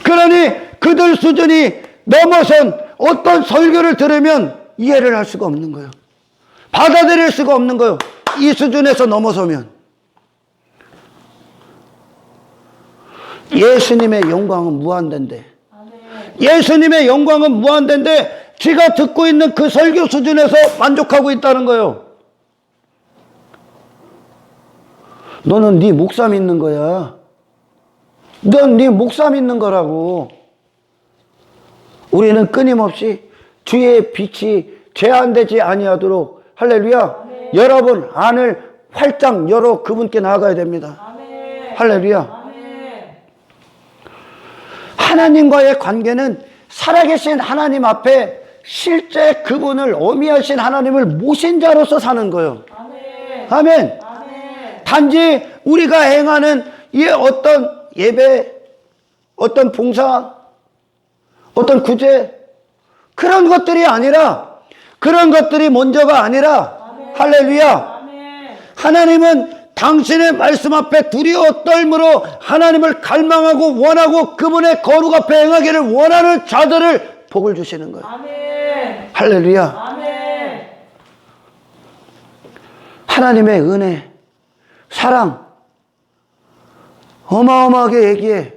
그러니 그들 수준이 넘어선 어떤 설교를 들으면 이해를 할 수가 없는 거예요. 받아들일 수가 없는 거예요. 이 수준에서 넘어서면. 예수님의 영광은 무한대인데, 예수님의 영광은 무한대인데 지가 듣고 있는 그 설교 수준에서 만족하고 있다는 거예요. 너는 네 목사 믿는 거야. 넌 네 목사 믿는 거라고. 우리는 끊임없이 주의 빛이 제한되지 아니하도록, 할렐루야, 아멘. 여러분 안을 활짝 열어 그분께 나아가야 됩니다. 아멘. 할렐루야. 아멘. 하나님과의 관계는 살아계신 하나님 앞에 실제 그분을 어미하신 하나님을 모신 자로서 사는 거예요. 아멘. 아멘. 아멘. 단지 우리가 행하는 이 어떤 예배, 어떤 봉사, 어떤 구제, 그런 것들이 아니라, 그런 것들이 먼저가 아니라, 아멘. 할렐루야. 아멘. 하나님은 당신의 말씀 앞에 두려워 떨므로 하나님을 갈망하고 원하고 그분의 거룩 앞에 행하기를 원하는 자들을 복을 주시는 거예요. 아멘. 할렐루야. 아멘. 하나님의 은혜, 사랑, 어마어마하게 얘기해.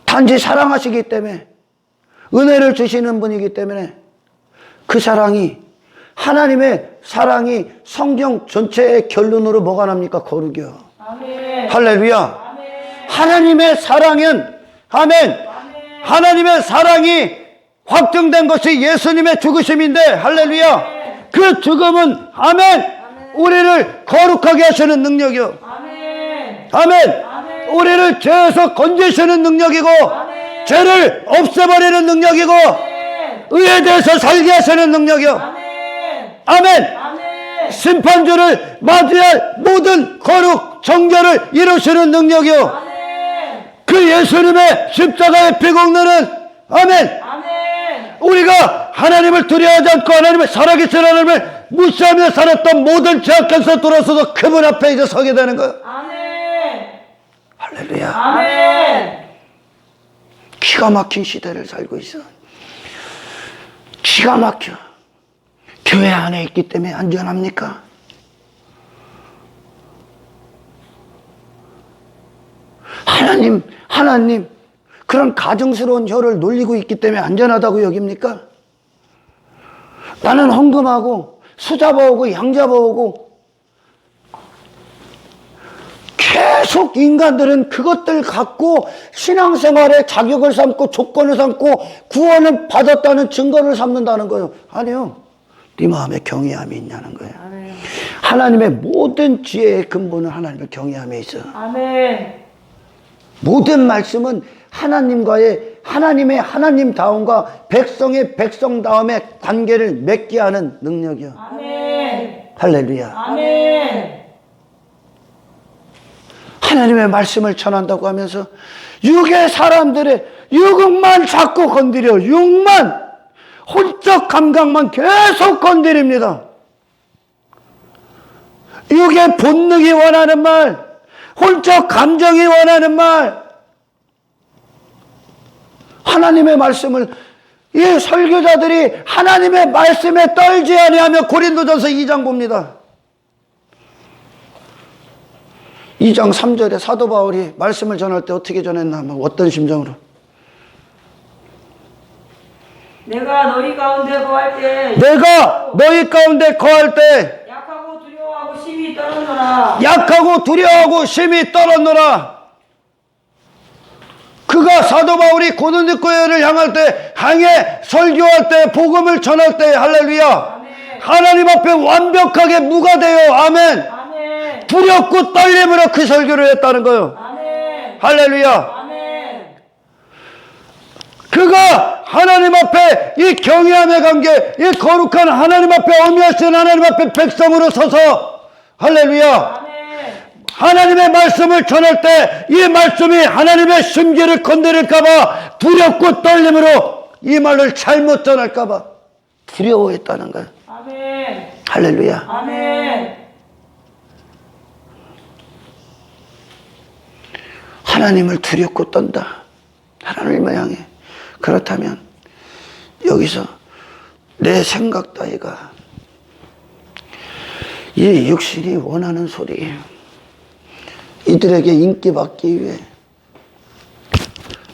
단지 사랑하시기 때문에, 은혜를 주시는 분이기 때문에 그 사랑이, 하나님의 사랑이 성경 전체의 결론으로 뭐가 납니까? 거룩이요. 아멘. 할렐루야. 아멘. 하나님의 사랑은, 아멘. 아멘. 하나님의 사랑이 확정된 것이 예수님의 죽으심인데, 할렐루야. 아멘. 그 죽음은, 아멘. 아멘. 우리를 거룩하게 하시는 능력이요. 아멘. 아멘. 아멘. 우리를 죄에서 건지시는 능력이고, 아멘. 죄를 없애버리는 능력이고, 아멘. 의에 대해서 살게 하시는 능력이요. 아멘. 아멘. 아멘. 심판주를 맞이할 모든 거룩 정결을 이루시는 능력이요. 아멘. 그 예수님의 십자가의 피공로는, 아멘. 아멘. 우리가 하나님을 두려워하지 않고 하나님의 살아계신 하나님을 무시하며 살았던 모든 죄악에서 돌아서서 그분 앞에 이제 서게 되는 거예요. 아멘. 할렐루야. 아멘. 기가 막힌 시대를 살고 있어. 기가 막혀. 교회 안에 있기 때문에 안전합니까? 하나님, 그런 가증스러운 혀를 놀리고 있기 때문에 안전하다고 여깁니까? 나는 헌금하고, 수 잡아오고, 양 잡아오고, 계속 인간들은 그것들 갖고 신앙생활에 자격을 삼고, 조건을 삼고, 구원을 받았다는 증거를 삼는다는 거예요. 아니요. 네 마음에 경외함이 있냐는 거예요. 아멘. 하나님의 모든 지혜의 근본은 하나님의 경외함에 있어요. 아멘. 모든 말씀은 하나님의 하나님다움과 백성의 백성다움의 관계를 맺게 하는 능력이요. 아멘. 할렐루야. 아멘. 하나님의 말씀을 전한다고 하면서 육의 사람들의 육만 자꾸 건드려. 육만, 혼적 감각만 계속 건드립니다. 육의 본능이 원하는 말, 혼적 감정이 원하는 말, 하나님의 말씀을, 이 설교자들이 하나님의 말씀에 떨지 아니하며 고린도전서 2장 봅니다. 2장 3절에 사도 바울이 말씀을 전할 때 어떻게 전했나, 어떤 심정으로? 내가 너희 가운데 거할 때 약하고 두려워하고 심히 떨었노라. 약하고 두려워하고 심히 떨었노라. 그가 사도 바울이 고린도 교회를 향할 때, 설교할 때, 복음을 전할 때, 할렐루야. 아멘. 하나님 앞에 완벽하게 무가되어 아멘. 아멘. 두렵고 떨림으로 그 설교를 했다는 거예요. 아멘. 할렐루야. 아멘. 그가 하나님 앞에 이 경외함의 관계, 이 거룩한 하나님 앞에 어미하신 하나님 앞에 백성으로 서서 할렐루야. 아멘. 하나님의 말씀을 전할 때 이 말씀이 하나님의 심기를 건드릴까봐 두렵고 떨림으로 이 말을 잘못 전할까봐 두려워했다는 거예요. 아멘. 할렐루야. 아멘. 하나님을 두렵고 떤다. 하나님을 향해. 그렇다면 여기서 내 생각 따위가 이 육신이 원하는 소리, 이들에게 인기받기 위해,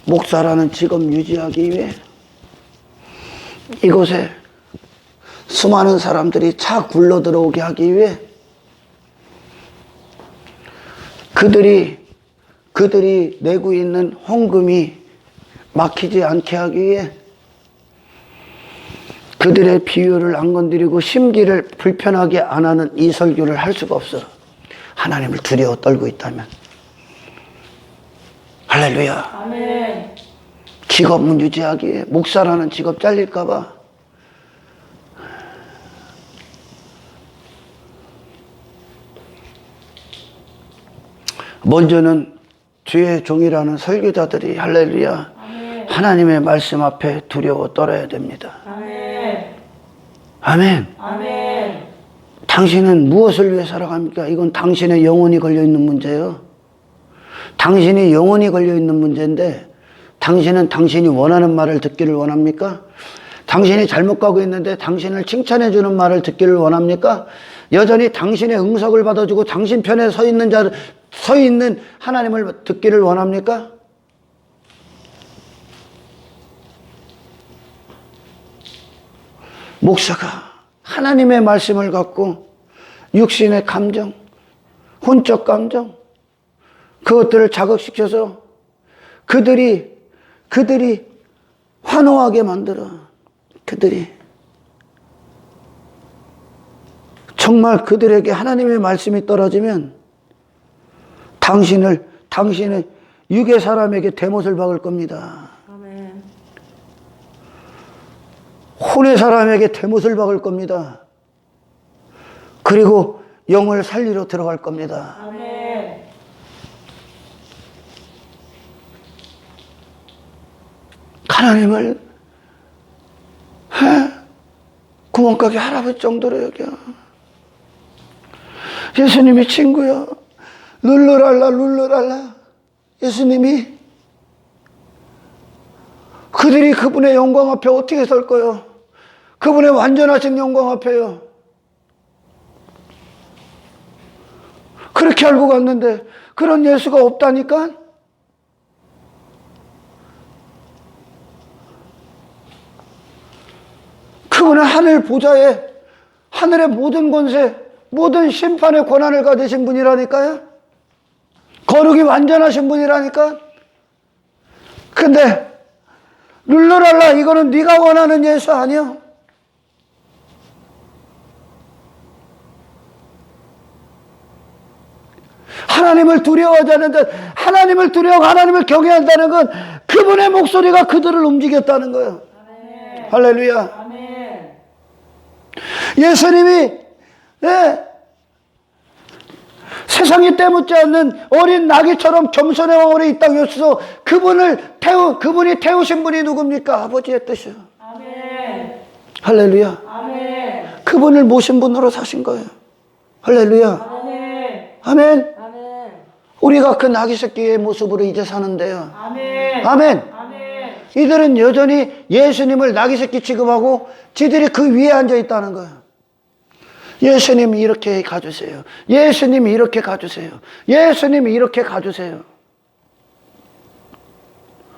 목사라는 직업 유지하기 위해 이곳에 수많은 사람들이 차 굴러 들어오게 하기 위해 그들이 내고 있는 헌금이 막히지 않게 하기 위해 그들의 비유를 안 건드리고 심기를 불편하게 안 하는 이 설교를 할 수가 없어. 하나님을 두려워 떨고 있다면. 할렐루야. 아멘. 직업은 유지하기 위해, 목사라는 직업 잘릴까봐. 먼저는 주의 종이라는 설교자들이 할렐루야. 아멘. 하나님의 말씀 앞에 두려워 떨어야 됩니다. 아멘. 아멘. 아멘. 당신은 무엇을 위해 살아갑니까? 이건 당신의 영혼이 걸려있는 문제예요. 당신이 영혼이 걸려있는 문제인데 당신은 당신이 원하는 말을 듣기를 원합니까? 당신이 잘못 가고 있는데 당신을 칭찬해 주는 말을 듣기를 원합니까? 여전히 당신의 응석을 받아주고 당신 편에 서 있는 하나님을 듣기를 원합니까? 목사가 하나님의 말씀을 갖고 육신의 감정, 혼적 감정, 그것들을 자극시켜서 그들이 환호하게 만들어. 그들이 정말 그들에게 하나님의 말씀이 떨어지면 당신의 육의 사람에게 대못을 박을 겁니다. 아멘. 혼의 사람에게 대못을 박을 겁니다. 그리고 영을 살리러 들어갈 겁니다. 아멘. 하나님을 구멍가게 할아버지 정도로 여겨. 예수님이 친구야. 룰루랄라. 예수님이 그들이 그분의 영광 앞에 어떻게 설 거요? 그분의 완전하신 영광 앞에요. 그렇게 알고 갔는데 그런 예수가 없다니까? 그분은 하늘 보좌에 하늘의 모든 권세, 모든 심판의 권한을 가지신 분이라니까요. 거룩이 완전하신 분이라니까. 근데 룰루랄라 이거는 네가 원하는 예수 아니야. 하나님을 두려워하지 않는다. 하나님을 두려워하고 하나님을 경외한다는 건 그분의 목소리가 그들을 움직였다는 거예요. 아멘. 할렐루야. 아멘. 예수님이 세상이 때묻지 않는 어린 나귀처럼 겸손의 왕으로 이 땅에 오셔서 그분이 태우신 분이 누굽니까? 아버지의 뜻이요. 아멘. 할렐루야. 아멘. 그분을 모신 분으로 사신 거예요. 할렐루야. 아멘. 아멘. 아멘. 우리가 그 나귀 새끼의 모습으로 이제 사는데요. 아멘. 아멘. 아멘. 이들은 여전히 예수님을 나귀 새끼 취급하고 지들이 그 위에 앉아 있다는 거예요. 예수님이 이렇게 가주세요. 예수님이 이렇게 가주세요. 예수님이 이렇게 가주세요.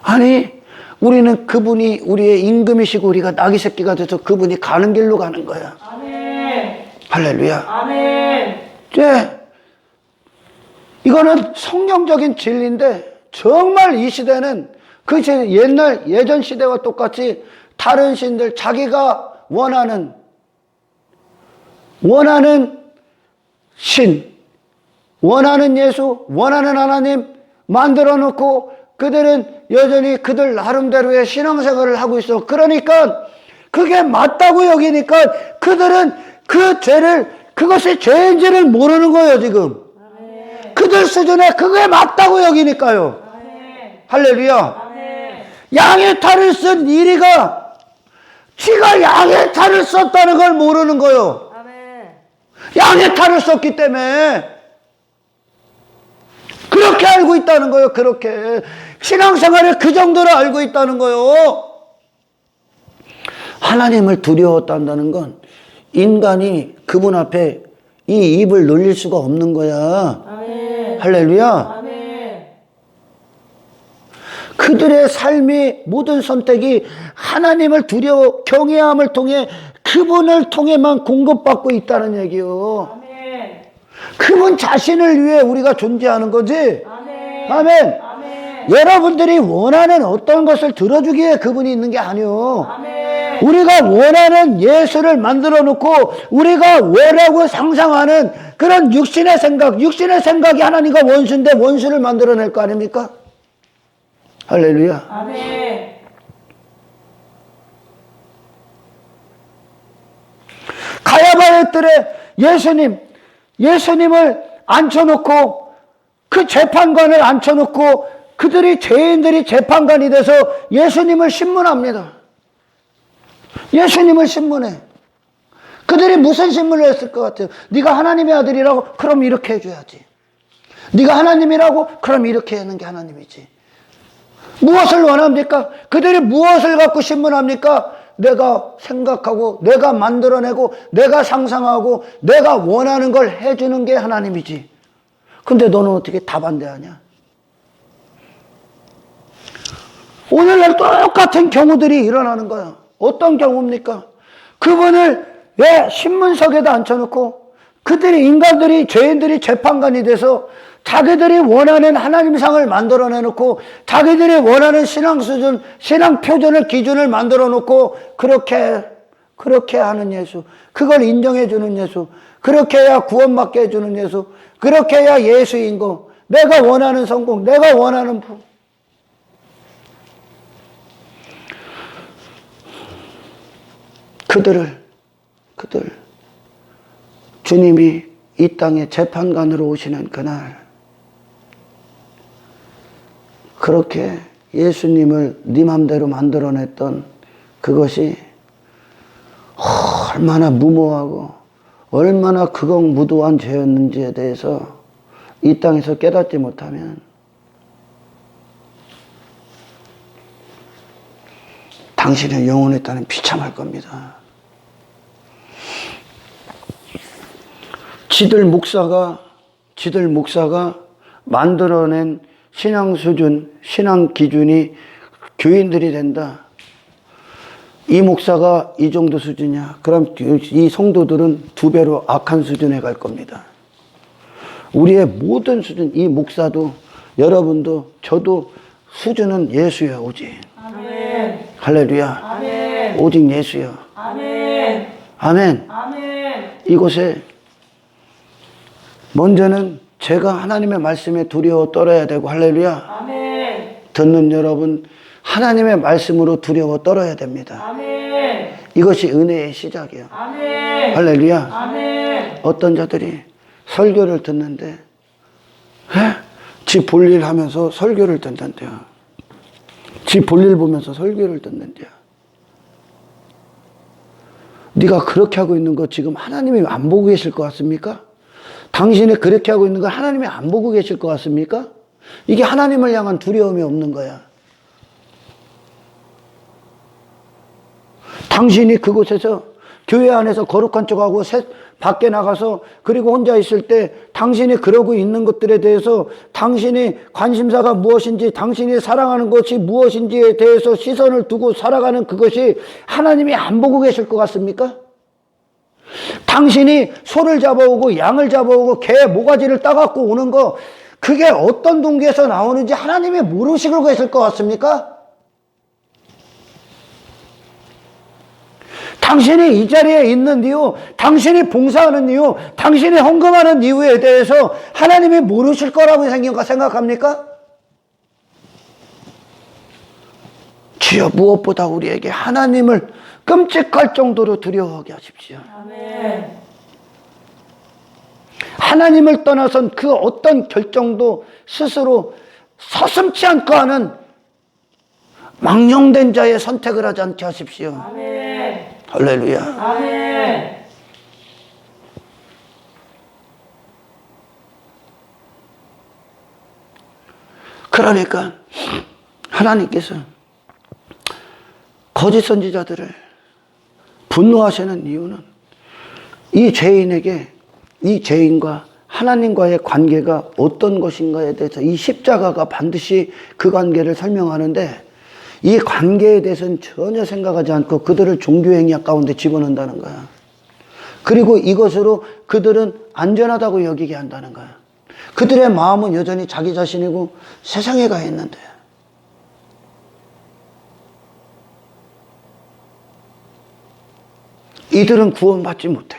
아니, 우리는 그분이 우리의 임금이시고 우리가 나귀 새끼가 돼서 그분이 가는 길로 가는 거야. 아멘. 할렐루야. 아멘. 이거는 성경적인 진리인데 정말 이 시대는 그 예전 시대와 똑같이 다른 신들 자기가 원하는 원하는 신, 원하는 예수, 원하는 하나님 만들어 놓고 그들은 여전히 그들 나름대로의 신앙생활을 하고 있어. 그러니까 그게 맞다고 여기니까 그들은 그 죄를, 그것이 죄인지를 모르는 거예요, 지금. 아멘. 그들 수준에 그게 맞다고 여기니까요. 아멘. 할렐루야. 아멘. 양의 탈을 쓴 이리가 지가 양의 탈을 썼다는 걸 모르는 거예요. 아멘. 양의 탈을 썼기 때문에 그렇게 알고 있다는 거예요. 그렇게 신앙생활을 그 정도로 알고 있다는 거예요. 하나님을 두려웠다는 건 인간이 그분 앞에 이 입을 놀릴 수가 없는 거야. 아멘. 할렐루야. 아멘. 그들의 삶의 모든 선택이 하나님을 두려워 경외함을 통해 그분을 통해만 공급받고 있다는 얘기요. 아멘. 그분 자신을 위해 우리가 존재하는 거지. 아멘. 아멘. 아멘. 여러분들이 원하는 어떤 것을 들어주기에 그분이 있는 게 아니요. 아멘. 우리가 원하는 예수를 만들어 놓고 우리가 원하고 상상하는 그런 육신의 생각이 하나님과 원수인데 원수를 만들어낼 거 아닙니까? 할렐루야. 아멘. 가야바의 뜰에 예수님을 앉혀놓고 그 재판관을 앉혀놓고 죄인들이 재판관이 돼서 예수님을 신문합니다. 예수님을 신문해. 그들이 무슨 신문을 했을 것 같아요? 네가 하나님의 아들이라고? 그럼 이렇게 해줘야지. 네가 하나님이라고? 그럼 이렇게 하는 게 하나님이지. 무엇을 원합니까? 그들이 무엇을 갖고 신문합니까? 내가 생각하고 내가 만들어내고 내가 상상하고 내가 원하는 걸 해주는 게 하나님이지. 근데 너는 어떻게 다반대하냐? 오늘날 똑같은 경우들이 일어나는 거야. 어떤 경우입니까? 그분을 신문석에다 앉혀놓고 죄인들이 재판관이 돼서 자기들이 원하는 하나님상을 만들어내놓고 자기들이 원하는 신앙 수준, 신앙 표준을, 기준을 만들어놓고 그렇게 하는 예수, 그걸 인정해주는 예수, 그렇게 해야 구원받게 해주는 예수, 그렇게 해야 예수인 거, 내가 원하는 성공, 내가 원하는 그들 주님이 이 땅에 재판관으로 오시는 그날 그렇게 예수님을 네 맘대로 만들어냈던 그것이 얼마나 무모하고 얼마나 극악무도한 죄였는지에 대해서 이 땅에서 깨닫지 못하면 당신의 영혼에 따른 비참할 겁니다. 지들 목사가 만들어낸 신앙 수준, 신앙 기준이 교인들이 된다. 이 목사가 이 정도 수준이야. 그럼 이 성도들은 2배로 악한 수준에 갈 겁니다. 우리의 모든 수준, 이 목사도 여러분도 저도 수준은 예수야, 오직. 아멘. 할렐루야. 아멘. 오직 예수야. 아멘. 아멘. 아멘. 이곳에 먼저는 제가 하나님의 말씀에 두려워 떨어야 되고, 할렐루야. 아멘. 듣는 여러분, 하나님의 말씀으로 두려워 떨어야 됩니다. 아멘. 이것이 은혜의 시작이야. 아멘. 할렐루야. 아멘. 어떤 자들이 설교를 듣는데 지 볼일 하면서 설교를 듣는데요. 지 볼일 보면서 설교를 듣는데요. 네가 그렇게 하고 있는 거 지금 하나님이 안 보고 계실 것 같습니까? 당신이 그렇게 하고 있는 걸 하나님이 안 보고 계실 것 같습니까? 이게 하나님을 향한 두려움이 없는 거야. 당신이 그곳에서 교회 안에서 거룩한 척하고 밖에 나가서 그리고 혼자 있을 때 당신이 그러고 있는 것들에 대해서 당신이 관심사가 무엇인지 당신이 사랑하는 것이 무엇인지에 대해서 시선을 두고 살아가는 그것이 하나님이 안 보고 계실 것 같습니까? 당신이 소를 잡아오고 양을 잡아오고 개 모가지를 따갖고 오는 거 그게 어떤 동기에서 나오는지 하나님이 모르시고 계실 것 같습니까? 당신이 이 자리에 있는 이유, 당신이 봉사하는 이유, 당신이 헌금하는 이유에 대해서 하나님이 모르실 거라고 생각합니까? 주여 무엇보다 우리에게 하나님을 끔찍할 정도로 두려워하게 하십시오. 아멘. 하나님을 떠나선 그 어떤 결정도 스스로 서슴지 않고 하는 망령된 자의 선택을 하지 않게 하십시오. 아멘. 할렐루야. 아멘. 그러니까 하나님께서 거짓 선지자들을 분노하시는 이유는 이 죄인에게, 이 죄인과 하나님과의 관계가 어떤 것인가에 대해서 이 십자가가 반드시 그 관계를 설명하는데, 이 관계에 대해서는 전혀 생각하지 않고 그들을 종교행위 가운데 집어넣는다는 거야. 그리고 이것으로 그들은 안전하다고 여기게 한다는 거야. 그들의 마음은 여전히 자기 자신이고 세상에 가 있는데, 이들은 구원받지 못해.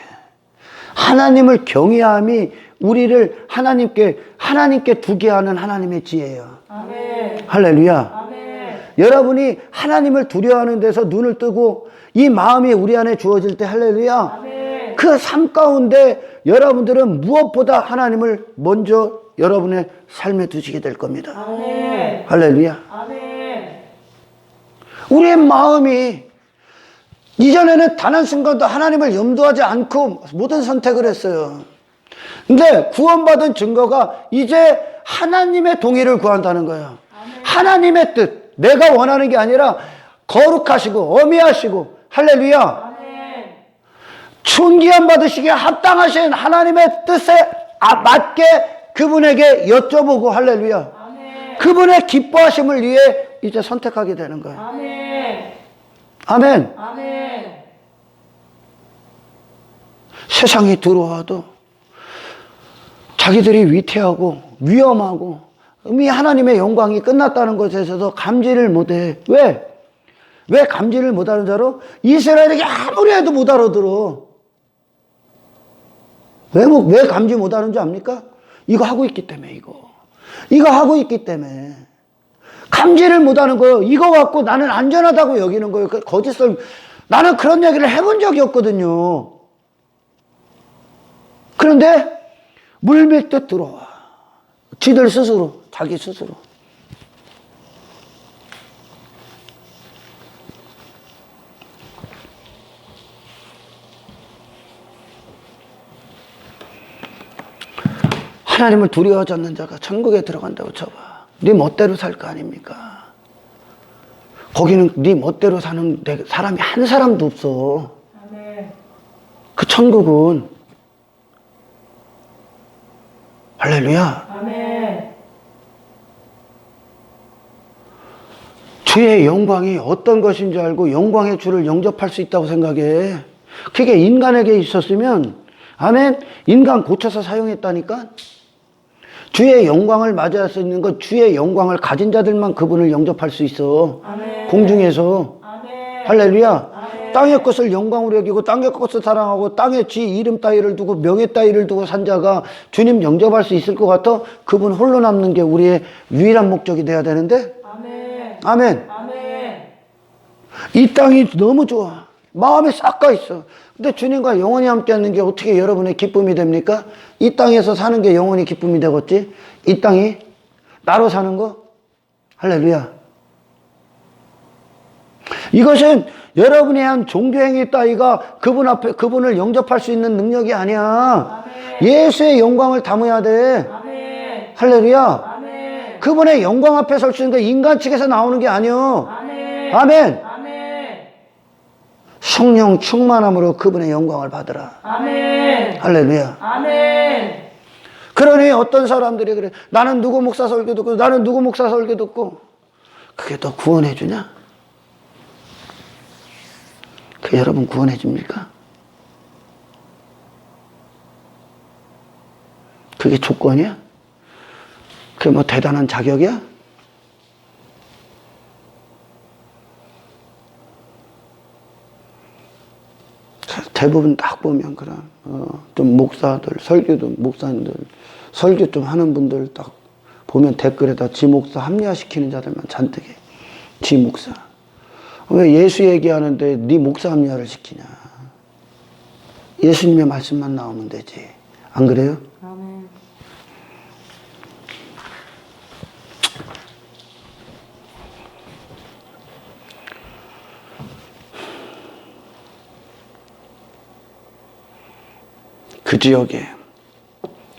하나님을 경외함이 우리를 하나님께 두게 하는 하나님의 지혜예요. 아멘. 할렐루야. 아멘. 여러분이 하나님을 두려워하는 데서 눈을 뜨고 이 마음이 우리 안에 주어질 때, 할렐루야, 아멘. 그 삶 가운데 여러분들은 무엇보다 하나님을 먼저 여러분의 삶에 두시게 될 겁니다. 아멘. 할렐루야. 아멘. 우리의 마음이 이전에는 단 한순간도 하나님을 염두하지 않고 모든 선택을 했어요. 근데 구원받은 증거가 이제 하나님의 동의를 구한다는 거예요. 하나님의 뜻, 내가 원하는 게 아니라 거룩하시고 어미하시고, 할렐루야, 아멘. 존귀함 받으시기에 합당하신 하나님의 뜻에 맞게 그분에게 여쭤보고, 할렐루야, 아멘. 그분의 기뻐하심을 위해 이제 선택하게 되는 거예요. 아멘. 아멘. 아멘. 세상이 들어와도 자기들이 위태하고 위험하고 이미 하나님의 영광이 끝났다는 것에서도 감지를 못해. 왜? 왜 감지를 못하는 자로? 이스라엘에게 아무리 해도 못 알아들어. 왜 감지 못하는 줄 압니까? 이거 하고 있기 때문에. 이거 하고 있기 때문에 감지를 못하는 거예요. 이거 갖고 나는 안전하다고 여기는 거예요. 거짓을, 나는 그런 얘기를 해본 적이 없거든요. 그런데 물밀듯 들어와. 지들 스스로, 자기 스스로. 하나님을 두려워하지 않는 자가 천국에 들어간다고 쳐봐. 네 멋대로 살 거 아닙니까? 거기는 네 멋대로 사는 사람이 한 사람도 없어. 아멘. 그 천국은, 할렐루야, 아멘. 주의 영광이 어떤 것인지 알고 영광의 주를 영접할 수 있다고 생각해. 그게 인간에게 있었으면, 아멘, 인간 고쳐서 사용했다니까. 주의 영광을 맞이할 수 있는 것, 주의 영광을 가진 자들만 그분을 영접할 수 있어. 아멘. 공중에서. 아멘. 할렐루야. 아멘. 땅의 것을 영광으로 여기고 땅의 것을 사랑하고 땅에 지 이름 따위를 두고 명예 따위를 두고 산 자가 주님 영접할 수 있을 것 같아? 그분 홀로 남는 게 우리의 유일한 목적이 돼야 되는데. 아멘. 아멘. 아멘. 이 땅이 너무 좋아. 마음이 싹 가 있어. 근데 주님과 영원히 함께 하는 게 어떻게 여러분의 기쁨이 됩니까? 이 땅에서 사는 게 영원히 기쁨이 되겠지? 이 땅이 나로 사는 거? 할렐루야. 이것은 여러분이 한 종교행위 따위가 그분 앞에, 그분을 영접할 수 있는 능력이 아니야. 아멘. 예수의 영광을 담아야 돼. 아멘. 할렐루야. 아멘. 그분의 영광 앞에 설 수 있는 게 인간 측에서 나오는 게 아니요. 아멘. 아멘. 아멘. 성령 충만함으로 그분의 영광을 받으라. 아멘. 할렐루야. 아멘. 그러니 어떤 사람들이 그래. 나는 누구 목사 설교 듣고, 나는 누구 목사 설교 듣고. 그게 더 구원해 주냐? 그 여러분 구원해 줍니까? 그게 조건이야? 그게 뭐 대단한 자격이야? 대부분 딱 보면 그런 좀 목사들, 설교도 목사님들, 설교 좀 하는 분들 딱 보면 댓글에다 지 목사 합리화시키는 자들만 잔뜩 해. 지 목사. 왜 예수 얘기하는데 네 목사 합리화를 시키냐. 예수님의 말씀만 나오면 되지. 안 그래요? 아멘. 그 지역에,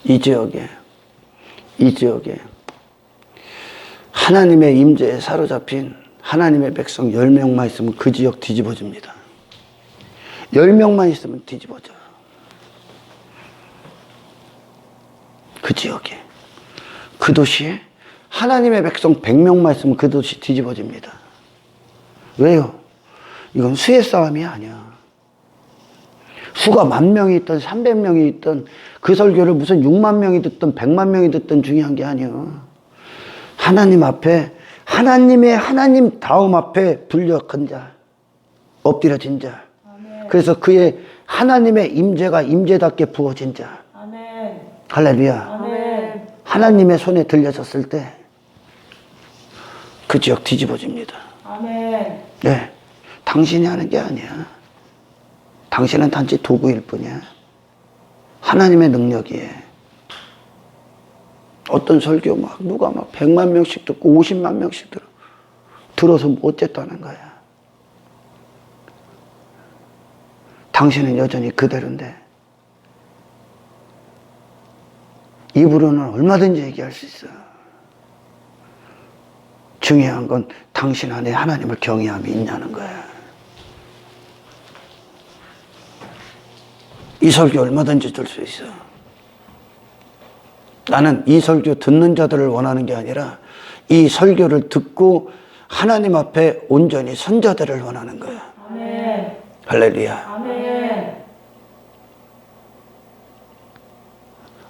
이 지역에 하나님의 임재에 사로잡힌 하나님의 백성 10명만 있으면 그 지역 뒤집어집니다. 10명만 있으면 뒤집어져요. 그 지역에. 그 도시에 하나님의 백성 100명만 있으면 그 도시 뒤집어집니다. 왜요? 이건 수의 싸움이 아니야. 수가 10,000명이 있든 300명이 있든 그 설교를 무슨 6만 명이 듣든 100만 명이 듣든 중요한 게 아니에요. 하나님 앞에 하나님 다음 앞에 불력한 자, 엎드려진 자. 아멘. 그래서 그의 하나님의 임재가 임재답게 부어진 자. 아멘. 할렐루야. 아멘. 하나님의 손에 들려졌을 때 그 지역 뒤집어집니다. 아멘. 네, 당신이 하는 게 아니야. 당신은 단지 도구일 뿐이야. 하나님의 능력이에. 어떤 설교 누가 100만 명씩 듣고 50만 명씩 들어서 뭐 어쨌다는 거야. 당신은 여전히 그대로인데 입으로는 얼마든지 얘기할 수 있어. 중요한 건 당신 안에 하나님을 경외함이 있냐는 거야. 이 설교 얼마든지 들 수 있어. 나는 이 설교 듣는 자들을 원하는 게 아니라 이 설교를 듣고 하나님 앞에 온전히 선 자들을 원하는 거야. 아멘. 할렐루야. 아멘.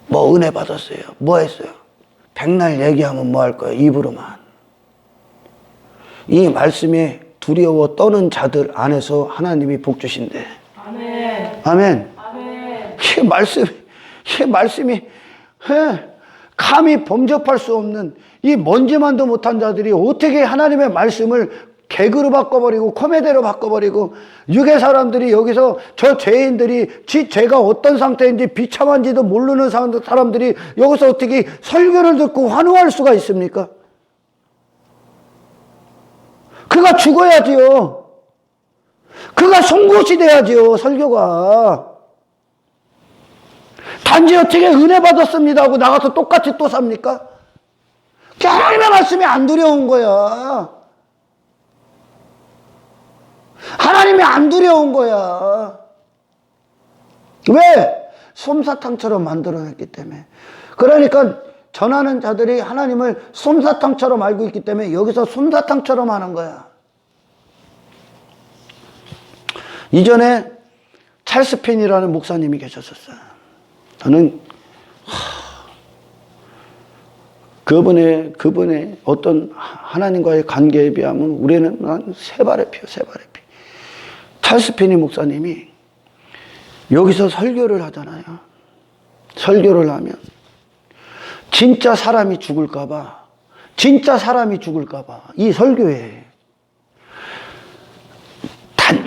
뭐 은혜 받았어요? 뭐 했어요? 백날 얘기하면 뭐 할 거야? 입으로만. 이 말씀에 두려워 떠는 자들 안에서 하나님이 복 주신대. 아멘. 아멘. 아멘. 이 말씀이 감히 범접할 수 없는 이 먼지만도 못한 자들이 어떻게 하나님의 말씀을 개그로 바꿔버리고 코미디로 바꿔버리고 유괴 사람들이 여기서 저 죄인들이 지 죄가 어떤 상태인지 비참한지도 모르는 사람들이 여기서 어떻게 설교를 듣고 환호할 수가 있습니까? 그가 죽어야지요. 그가 송곳이 돼야지요. 설교가. 단지 어떻게 은혜 받았습니다 하고 나가서 똑같이 또 삽니까? 하나님의 말씀이 안 두려운 거야. 하나님이 안 두려운 거야. 왜? 솜사탕처럼 만들어냈기 때문에. 그러니까 전하는 자들이 하나님을 솜사탕처럼 알고 있기 때문에 여기서 솜사탕처럼 하는 거야. 이전에 찰스 핀이라는 목사님이 계셨었어요. 저는 그분의 어떤 하나님과의 관계에 비하면 우리는 한 세 발의 피. 찰스 핀이 목사님이 여기서 설교를 하잖아요. 설교를 하면 진짜 사람이 죽을까봐 이 설교에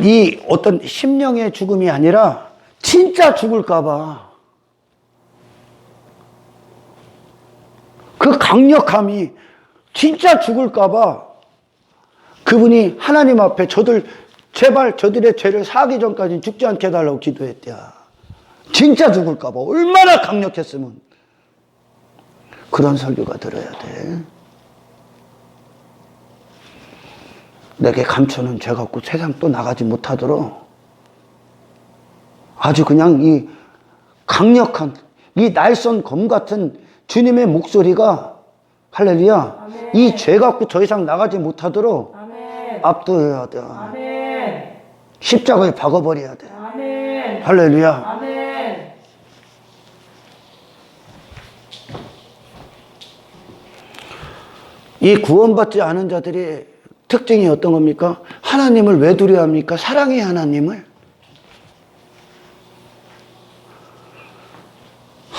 이 어떤 심령의 죽음이 아니라 진짜 죽을까봐 그 강력함이 진짜 죽을까봐 그분이 하나님 앞에 제발 저들의 죄를 사하기 전까지 죽지 않게 해달라고 기도했대야. 진짜 죽을까봐 얼마나 강력했으면. 그런 설교가 들어야 돼. 내게 감추는 죄 갖고 세상 또 나가지 못하도록 아주 그냥 이 강력한 이 날선 검 같은 주님의 목소리가 할렐루야. 아멘. 이 죄 갖고 더 이상 나가지 못하도록 아멘. 압도해야 돼. 아멘. 십자가에 박아버려야 돼. 아멘. 할렐루야. 아멘. 이 구원받지 않은 자들의 특징이 어떤 겁니까? 하나님을 왜 두려워합니까? 사랑의 하나님을.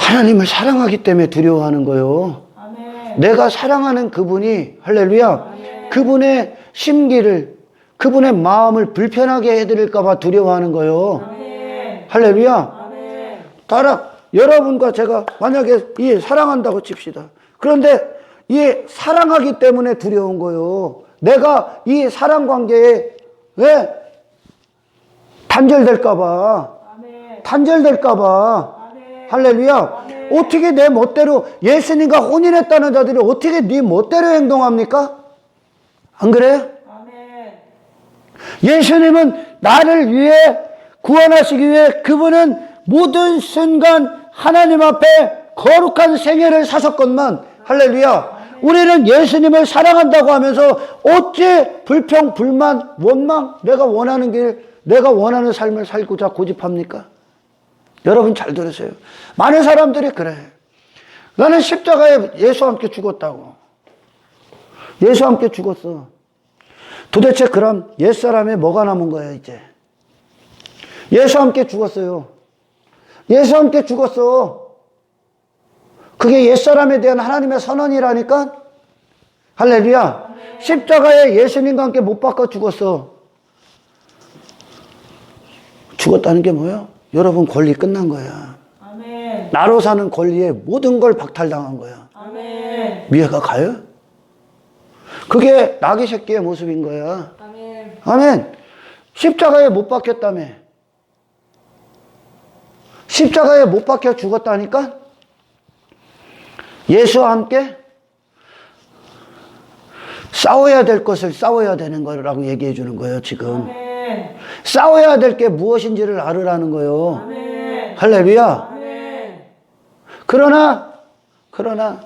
하나님을 사랑하기 때문에 두려워하는 거예요. 아멘. 내가 사랑하는 그분이 할렐루야 아멘. 그분의 심기를 그분의 마음을 불편하게 해드릴까 봐 두려워하는 거예요. 아멘. 할렐루야. 아멘. 따라 여러분과 제가 만약에 이 사랑한다고 칩시다. 그런데 이 사랑하기 때문에 두려운 거예요. 내가 이 사랑 관계에 왜 단절될까 봐 아멘. 단절될까 봐 아멘. 할렐루야. 아멘. 어떻게 내 멋대로 예수님과 혼인했다는 자들이 어떻게 네 멋대로 행동합니까? 안 그래요? 아멘. 예수님은 나를 위해 구원하시기 위해 그분은 모든 순간 하나님 앞에 거룩한 생애를 사셨건만 할렐루야. 우리는 예수님을 사랑한다고 하면서 어찌 불평, 불만, 원망, 내가 원하는 길, 내가 원하는 삶을 살고자 고집합니까? 여러분 잘 들으세요. 많은 사람들이 그래. 나는 십자가에 예수와 함께 죽었다고. 예수와 함께 죽었어. 도대체 그럼 옛사람에 뭐가 남은 거야 이제? 예수와 함께 죽었어요. 예수와 함께 죽었어. 그게 옛사람에 대한 하나님의 선언이라니까? 할렐루야. 십자가에 예수님과 함께 못 박아 죽었어. 죽었다는 게 뭐예요? 여러분 권리 끝난 거야. 아멘. 나로 사는 권리에 모든 걸 박탈당한 거야. 아멘. 이해가 가요? 그게 나귀 새끼의 모습인 거야. 아멘. 아멘. 십자가에 못 박혔다며. 십자가에 못 박혀 죽었다니까? 예수와 함께 싸워야 될 것을 싸워야 되는 거라고 얘기해 주는 거예요, 지금. 아멘. 싸워야 될 게 무엇인지를 알으라는 거예요. 아멘. 할렐루야. 아멘. 그러나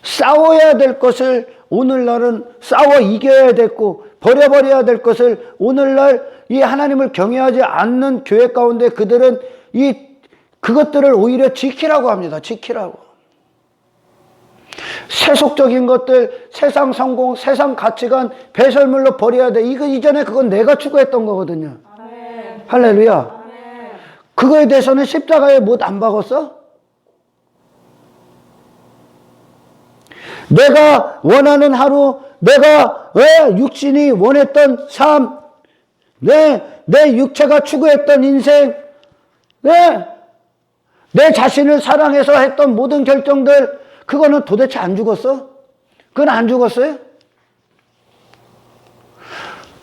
싸워야 될 것을 오늘날은 싸워 이겨야 됐고 버려버려야 될 것을 오늘날 이 하나님을 경외하지 않는 교회 가운데 그들은 그것들을 오히려 지키라고 합니다. 지키라고. 세속적인 것들, 세상 성공, 세상 가치관, 배설물로 버려야 돼. 이거 이전에 그건 내가 추구했던 거거든요. 아멘. 할렐루야. 아멘. 그거에 대해서는 십자가에 못 안 박았어? 내가 원하는 하루, 내가 왜 육신이 원했던 삶, 내 육체가 추구했던 인생, 내 자신을 사랑해서 했던 모든 결정들, 그거는 도대체 안 죽었어? 그건 안 죽었어요?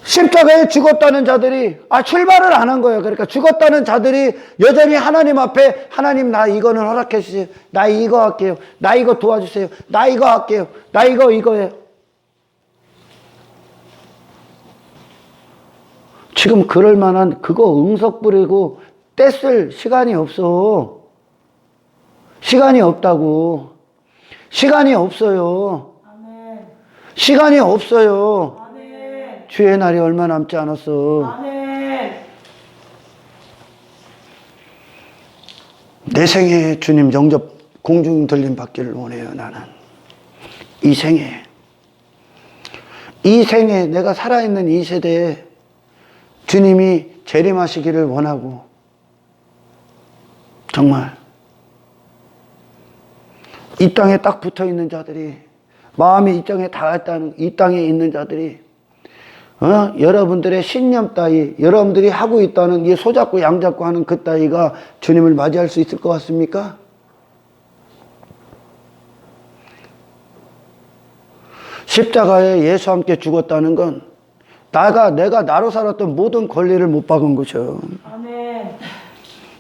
십자가에 죽었다는 자들이 출발을 안 한 거예요. 그러니까 죽었다는 자들이 여전히 하나님 앞에 하나님 나 이거는 허락해 주세요. 나 이거 할게요. 나 이거 도와주세요. 나 이거 할게요. 나 이거예요. 지금 그럴 만한 그거 응석 부리고 떼쓸 시간이 없어. 시간이 없다고. 시간이 없어요. 아멘. 시간이 없어요. 아멘. 주의 날이 얼마 남지 않았어. 아멘. 내 생에 주님 영접 공중 들림 받기를 원해요. 나는 이 생에 내가 살아있는 이 세대에 주님이 재림하시기를 원하고 정말 이 땅에 딱 붙어있는 자들이 마음이 이 땅에 닿았다는 이 땅에 있는 자들이 여러분들의 신념 따위 여러분들이 하고 있다는 이 소잡고 양잡고 하는 그 따위가 주님을 맞이할 수 있을 것 같습니까? 십자가에 예수와 함께 죽었다는 건 내가 나로 살았던 모든 권리를 못 박은 거죠. 아멘.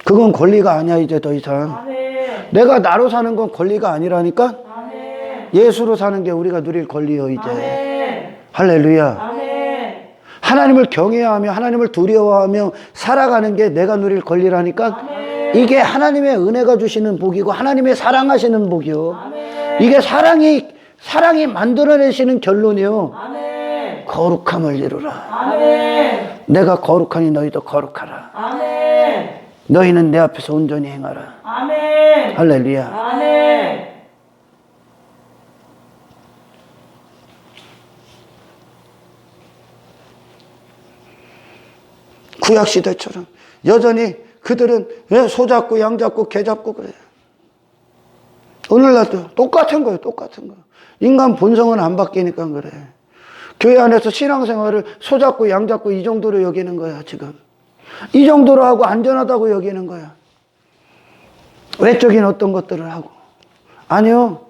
그건 권리가 아니야 이제 더 이상. 아멘. 내가 나로 사는 건 권리가 아니라니까. 아멘. 예수로 사는 게 우리가 누릴 권리요 이제. 아멘. 할렐루야. 아멘. 하나님을 경외하며 하나님을 두려워하며 살아가는 게 내가 누릴 권리라니까. 아멘. 이게 하나님의 은혜가 주시는 복이고 하나님의 사랑하시는 복이요. 아멘. 이게 사랑이 만들어내시는 결론이요. 아멘. 거룩함을 이루라. 아멘. 내가 거룩하니 너희도 거룩하라. 아멘. 너희는 내 앞에서 온전히 행하라. 아멘. 할렐루야. 아멘. 구약시대처럼 여전히 그들은 소 잡고 양 잡고 개 잡고 그래요. 오늘날도 똑같은 거예요. 똑같은 거. 인간 본성은 안 바뀌니까 그래. 교회 안에서 신앙생활을 소잡고 양잡고 이 정도로 여기는 거야 지금. 이 정도로 하고 안전하다고 여기는 거야. 외적인 어떤 것들을 하고. 아니요.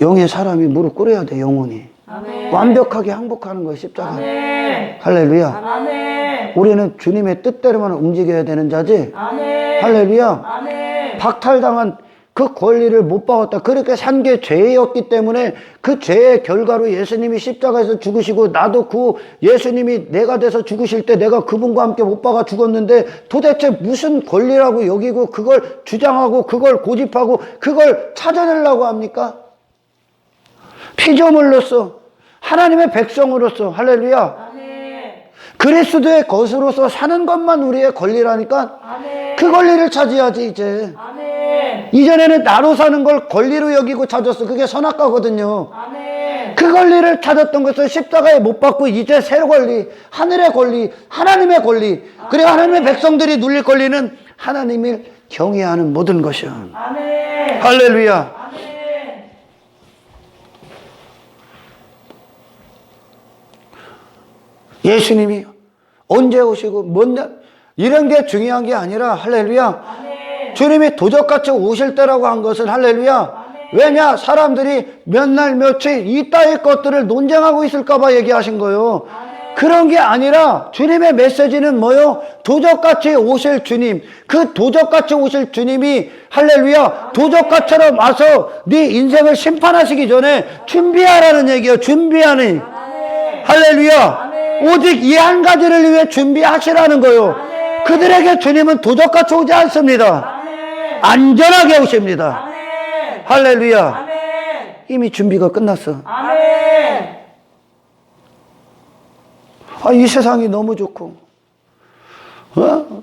영의 사람이 무릎 꿇어야 돼. 영혼이. 아멘. 완벽하게 항복하는 거예요. 십자가. 아멘. 할렐루야. 아멘. 우리는 주님의 뜻대로만 움직여야 되는 자지. 아멘. 할렐루야. 아멘. 박탈당한 그 권리를 못 받았다. 그렇게 산 게 죄였기 때문에 그 죄의 결과로 예수님이 십자가에서 죽으시고 나도 그 예수님이 내가 돼서 죽으실 때 내가 그분과 함께 못 박아 죽었는데 도대체 무슨 권리라고 여기고 그걸 주장하고 그걸 고집하고 그걸 찾아내려고 합니까? 피조물로서 하나님의 백성으로서 할렐루야. 아멘. 그리스도의 것으로서 사는 것만 우리의 권리라니까 아멘. 그 권리를 차지하지 이제. 아멘. 이전에는 나로 사는 걸 권리로 여기고 찾았어. 그게 선악과거든요. 아멘. 그 권리를 찾았던 것을 십자가에 못 박고 이제 새 권리, 하늘의 권리, 하나님의 권리, 그리고 하나님의 백성들이 누릴 권리는 하나님을 경외하는 모든 것이야. 아멘. 할렐루야. 아멘. 예수님이 언제 오시고 이런 게 중요한 게 아니라 할렐루야. 아멘. 주님이 도적같이 오실 때라고 한 것은 할렐루야. 왜냐? 사람들이 몇 날 며칠 이따의 것들을 논쟁하고 있을까봐 얘기하신 거예요. 그런 게 아니라 주님의 메시지는 뭐요? 도적같이 오실 주님. 그 도적같이 오실 주님이 할렐루야. 도적같처럼 와서 네 인생을 심판하시기 전에 준비하라는 얘기예요. 준비하는. 아멘. 할렐루야. 아멘. 오직 이 한 가지를 위해 준비하시라는 거예요. 아멘. 그들에게 주님은 도적같이 오지 않습니다. 아멘. 안전하게 오십니다. 아멘. 할렐루야. 아멘. 이미 준비가 끝났어. 아멘. 아, 이 세상이 너무 좋고,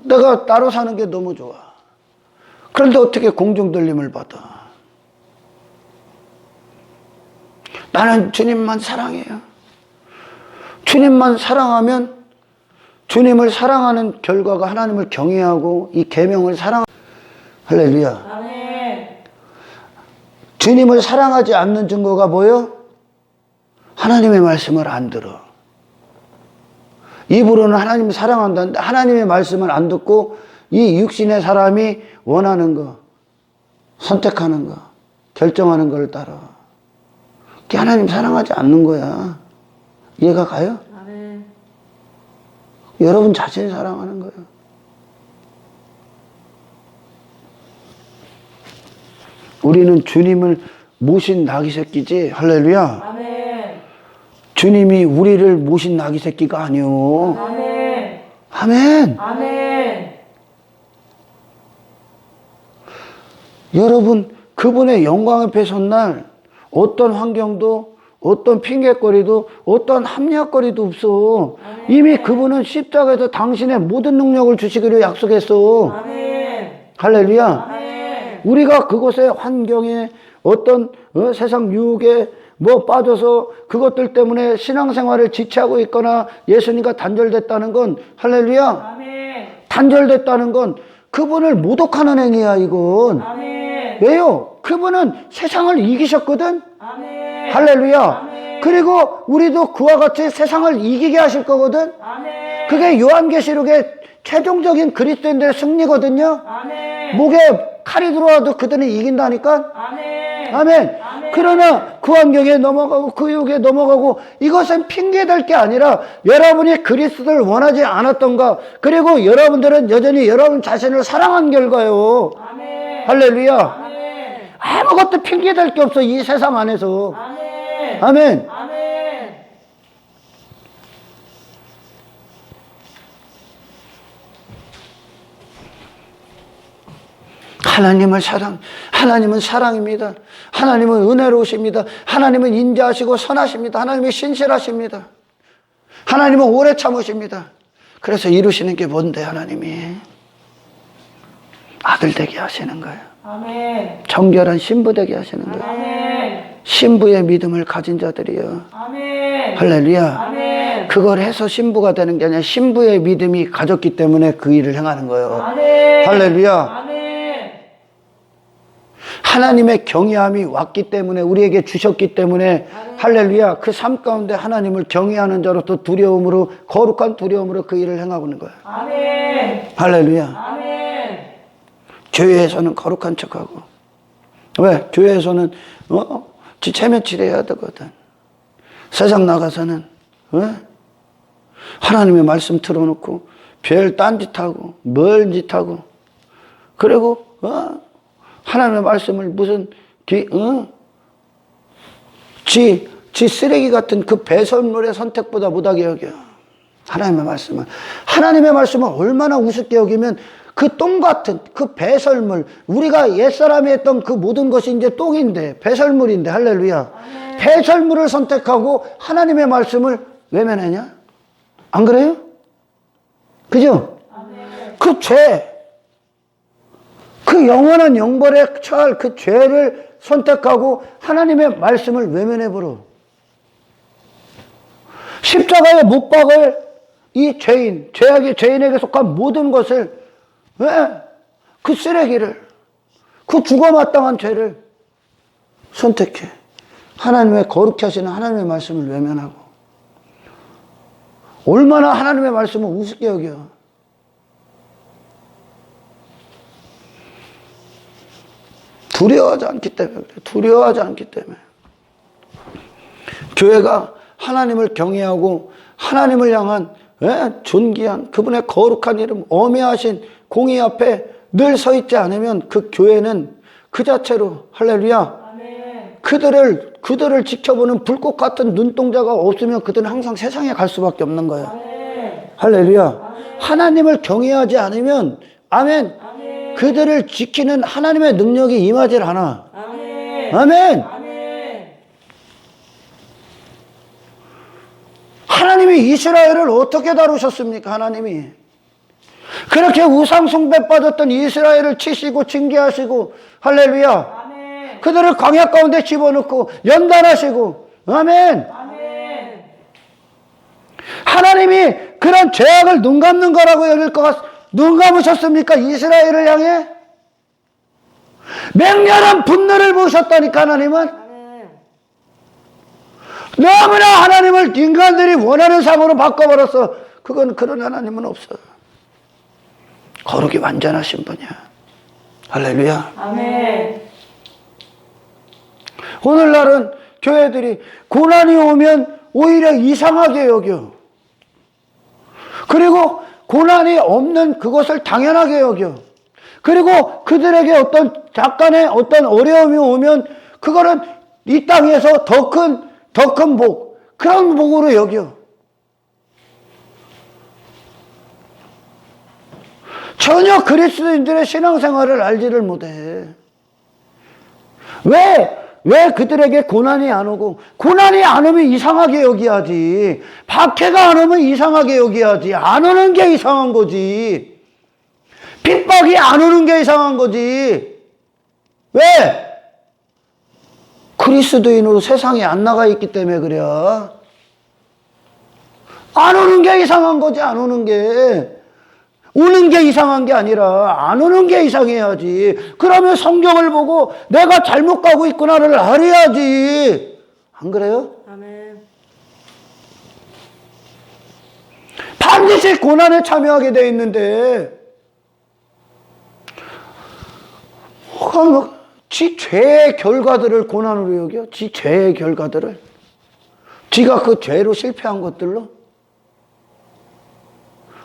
내가 따로 사는 게 너무 좋아. 그런데 어떻게 공중들림을 받아? 나는 주님만 사랑해요. 주님만 사랑하면 주님을 사랑하는 결과가 하나님을 경외하고 이 계명을 할렐루야. 아멘. 주님을 사랑하지 않는 증거가 뭐예요? 하나님의 말씀을 안 들어. 입으로는 하나님을 사랑한다는데 하나님의 말씀을 안 듣고 이 육신의 사람이 원하는 거, 선택하는 거, 결정하는 걸 따라. 그게 하나님 사랑하지 않는 거야. 이해가 가요? 아멘. 여러분 자신을 사랑하는 거예요. 우리는 주님을 모신 나귀 새끼지. 할렐루야. 아멘. 주님이 우리를 모신 나귀 새끼가 아니요. 아멘. 아멘. 아멘. 여러분, 그분의 영광 앞에 선 날 어떤 환경도 어떤 핑계거리도 어떤 합리화거리도 없어. 이미 그분은 십자가에서 당신의 모든 능력을 주시기로 약속했어. 아멘. 할렐루야. 아멘. 우리가 그곳의 환경에 어떤 세상 유혹에 빠져서 그것들 때문에 신앙생활을 지체하고 있거나 예수님과 단절됐다는 건 할렐루야. 아멘. 단절됐다는 건 그분을 모독하는 행위야 이건. 아멘. 왜요? 그분은 세상을 이기셨거든. 아멘. 할렐루야. 아멘. 그리고 우리도 그와 같이 세상을 이기게 하실 거거든. 아멘. 그게 요한계시록의 최종적인 그리스도인들의 승리거든요. 아멘. 목에 칼이 들어와도 그들은 이긴다니까. 아멘. 아멘. 그러나 그 환경에 넘어가고 그 유혹에 넘어가고 이것은 핑계될 게 아니라 여러분이 그리스도를 원하지 않았던가, 그리고 여러분들은 여전히 여러분 자신을 사랑한 결과요. 아멘. 할렐루야. 아멘. 아무것도 핑계될 게 없어 이 세상 안에서. 아멘. 아멘. 아멘. 하나님은 사랑입니다. 하나님은 은혜로우십니다. 하나님은 인자하시고 선하십니다. 하나님은 신실하십니다. 하나님은 오래 참으십니다. 그래서 이루시는 게 뭔데 하나님이? 아들 되게 하시는 거예요. 아멘. 정결한 신부 되게 하시는 거예요. 아멘. 신부의 믿음을 가진 자들이요. 아멘. 할렐루야. 아멘. 그걸 해서 신부가 되는 게 아니라 신부의 믿음이 가졌기 때문에 그 일을 행하는 거예요. 아멘. 할렐루야. 아멘. 하나님의 경외함이 왔기 때문에 우리에게 주셨기 때문에 할렐루야 그 삶 가운데 하나님을 경외하는 자로서 두려움으로 거룩한 두려움으로 그 일을 행하고 있는 거야. 아멘. 할렐루야. 아멘. 교회에서는 거룩한 척하고 왜? 교회에서는 지 체면치레해야 되거든. 세상 나가서는 왜? 하나님의 말씀 틀어놓고 별 딴짓하고 뭘 짓하고 그리고 하나님의 말씀을 무슨 지 쓰레기 같은 그 배설물의 선택보다 못하게 여겨. 하나님의 말씀은 얼마나 우습게 여기면 그 똥 같은 그 배설물, 우리가 옛사람이 했던 그 모든 것이 이제 똥인데 배설물인데 할렐루야. 아멘. 배설물을 선택하고 하나님의 말씀을 외면하냐? 안 그래요? 그죠? 아멘. 그 죄, 그 영원한 영벌에 처할 그 죄를 선택하고 하나님의 말씀을 외면해버려. 십자가에 못 박을 이 죄인, 죄인에게 속한 모든 것을 왜? 그 쓰레기를, 그 죽어마땅한 죄를 선택해. 하나님의 거룩히 하시는 하나님의 말씀을 외면하고. 얼마나 하나님의 말씀을 우습게 여겨. 두려워하지 않기 때문에 그래. 두려워하지 않기 때문에. 교회가 하나님을 경외하고 하나님을 향한 존귀한 그분의 거룩한 이름 어미하신 공의 앞에 늘 서 있지 않으면 그 교회는 그 자체로 할렐루야. 아멘. 그들을 지켜보는 불꽃 같은 눈동자가 없으면 그들은 항상 세상에 갈 수밖에 없는 거야. 아멘. 할렐루야. 아멘. 하나님을 경외하지 않으면 아멘. 아멘. 그들을 지키는 하나님의 능력이 임하질 않아. 아멘. 아멘. 아멘. 하나님이 이스라엘을 어떻게 다루셨습니까? 하나님이 그렇게 우상 숭배 빠졌던 이스라엘을 치시고 징계하시고 할렐루야. 아멘. 그들을 광야 가운데 집어넣고 연단하시고 아멘. 아멘. 하나님이 그런 죄악을 눈 감는 거라고 여길 것 눈 감으셨습니까? 이스라엘을 향해 맹렬한 분노를 보셨다니까. 하나님은 아멘. 너무나 하나님을 인간들이 원하는 상으로 바꿔버렸어. 그건 그런 하나님은 없어. 거룩이 완전하신 분이야. 할렐루야. 아멘. 오늘날은 교회들이 고난이 오면 오히려 이상하게 여겨. 그리고 고난이 없는 그것을 당연하게 여겨. 그리고 그들에게 약간의 어떤 어려움이 오면 그거는 이 땅에서 더 큰 복, 그런 복으로 여겨. 전혀 그리스도인들의 신앙생활을 알지를 못해. 왜 그들에게 고난이 안 오고, 고난이 안 오면 이상하게 여기야지. 박해가 안 오면 이상하게 여기야지. 안 오는 게 이상한 거지. 핍박이 안 오는 게 이상한 거지. 왜? 그리스도인으로 세상에 안 나가 있기 때문에 그래. 안 오는 게 이상한 거지, 안 오는 게. 오는 게 이상한 게 아니라 안 오는 게 이상해야지. 그러면 성경을 보고 내가 잘못 가고 있구나를 알아야지. 안 그래요? 아멘. 반드시 고난에 참여하게 돼 있는데 지 죄의 결과들을 고난으로 여겨? 지 죄의 결과들을? 지가 그 죄로 실패한 것들로?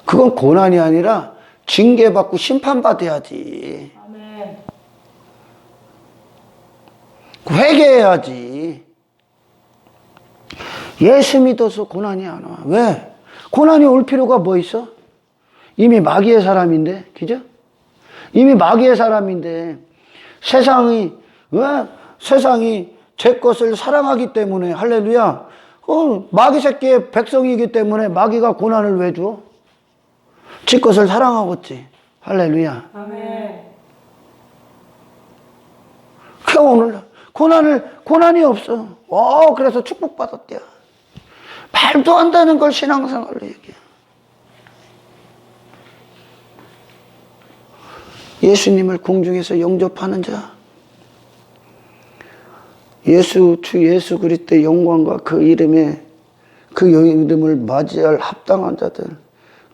그건 고난이 아니라 징계받고 심판받아야지. 아멘. 회개해야지. 예수 믿어서 고난이 안 와. 왜? 고난이 올 필요가 뭐 있어? 이미 마귀의 사람인데, 그죠? 이미 마귀의 사람인데, 세상이 제 것을 사랑하기 때문에, 할렐루야. 마귀 새끼의 백성이기 때문에 마귀가 고난을 왜 줘? 지 것을 사랑하겠지. 할렐루야. 아멘. 그 오늘 고난이 없어. 그래서 축복받았대요. 말도 안 되는 걸 신앙생활로 얘기해. 예수님을 공중에서 영접하는 자, 주 예수 그리스도의 영광과 그 이름에 그 이름을 맞이할 합당한 자들,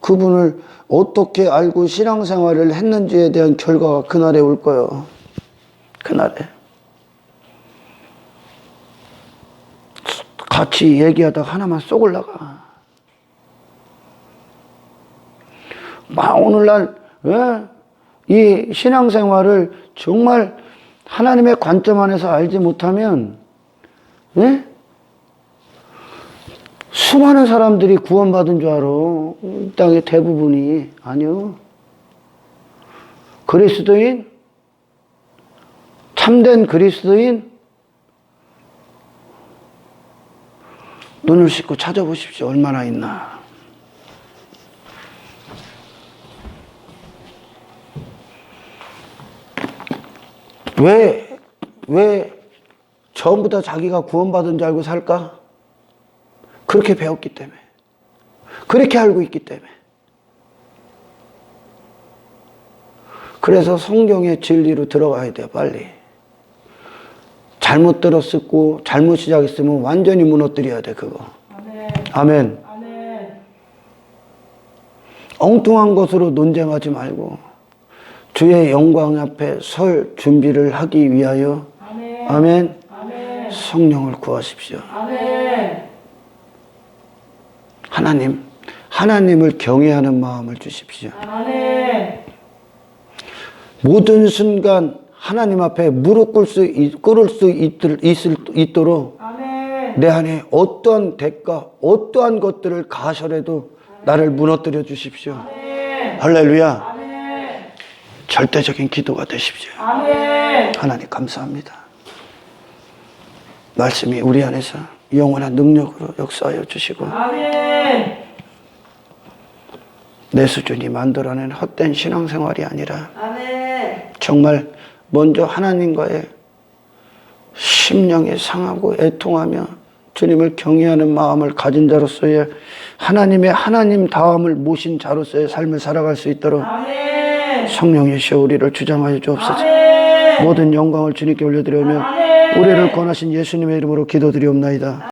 그분을 어떻게 알고 신앙생활을 했는지에 대한 결과가 그날에 올 거예요. 그날에. 같이 얘기하다가 하나만 쏙 올라가. 오늘날 이 신앙생활을 정말 하나님의 관점 안에서 알지 못하면 수많은 사람들이 구원받은 줄 알아. 이 땅의 대부분이. 아니요. 그리스도인, 참된 그리스도인, 눈을 씻고 찾아보십시오. 얼마나 있나. 왜 전부 다 자기가 구원받은 줄 알고 살까? 그렇게 배웠기 때문에. 그렇게 알고 있기 때문에. 그래서 성경의 진리로 들어가야 돼요, 빨리. 잘못 들었고, 잘못 시작했으면 완전히 무너뜨려야 돼, 그거. 아멘. 아멘. 아멘. 엉뚱한 것으로 논쟁하지 말고, 주의 영광 앞에 설 준비를 하기 위하여, 아멘. 아멘. 아멘. 성령을 구하십시오. 아멘. 하나님을 경외하는 마음을 주십시오. 아멘. 모든 순간 하나님 앞에 무릎 꿇을 수 있도록 아멘. 내 안에 어떠한 대가, 어떠한 것들을 가하셔도 나를 무너뜨려 주십시오. 아멘. 할렐루야. 아멘. 절대적인 기도가 되십시오. 아멘. 하나님 감사합니다. 말씀이 우리 안에서 영원한 능력으로 역사하여 주시고 아멘. 내 수준이 만들어낸 헛된 신앙생활이 아니라 아멘. 정말 먼저 하나님과의 심령이 상하고 애통하며 주님을 경외하는 마음을 가진 자로서의 하나님 다음을 모신 자로서의 삶을 살아갈 수 있도록 아멘. 성령이시여 우리를 주장하여 주옵소서. 아멘. 모든 영광을 주님께 올려드리며 아멘. 우리를 권하신 예수님의 이름으로 기도드리옵나이다.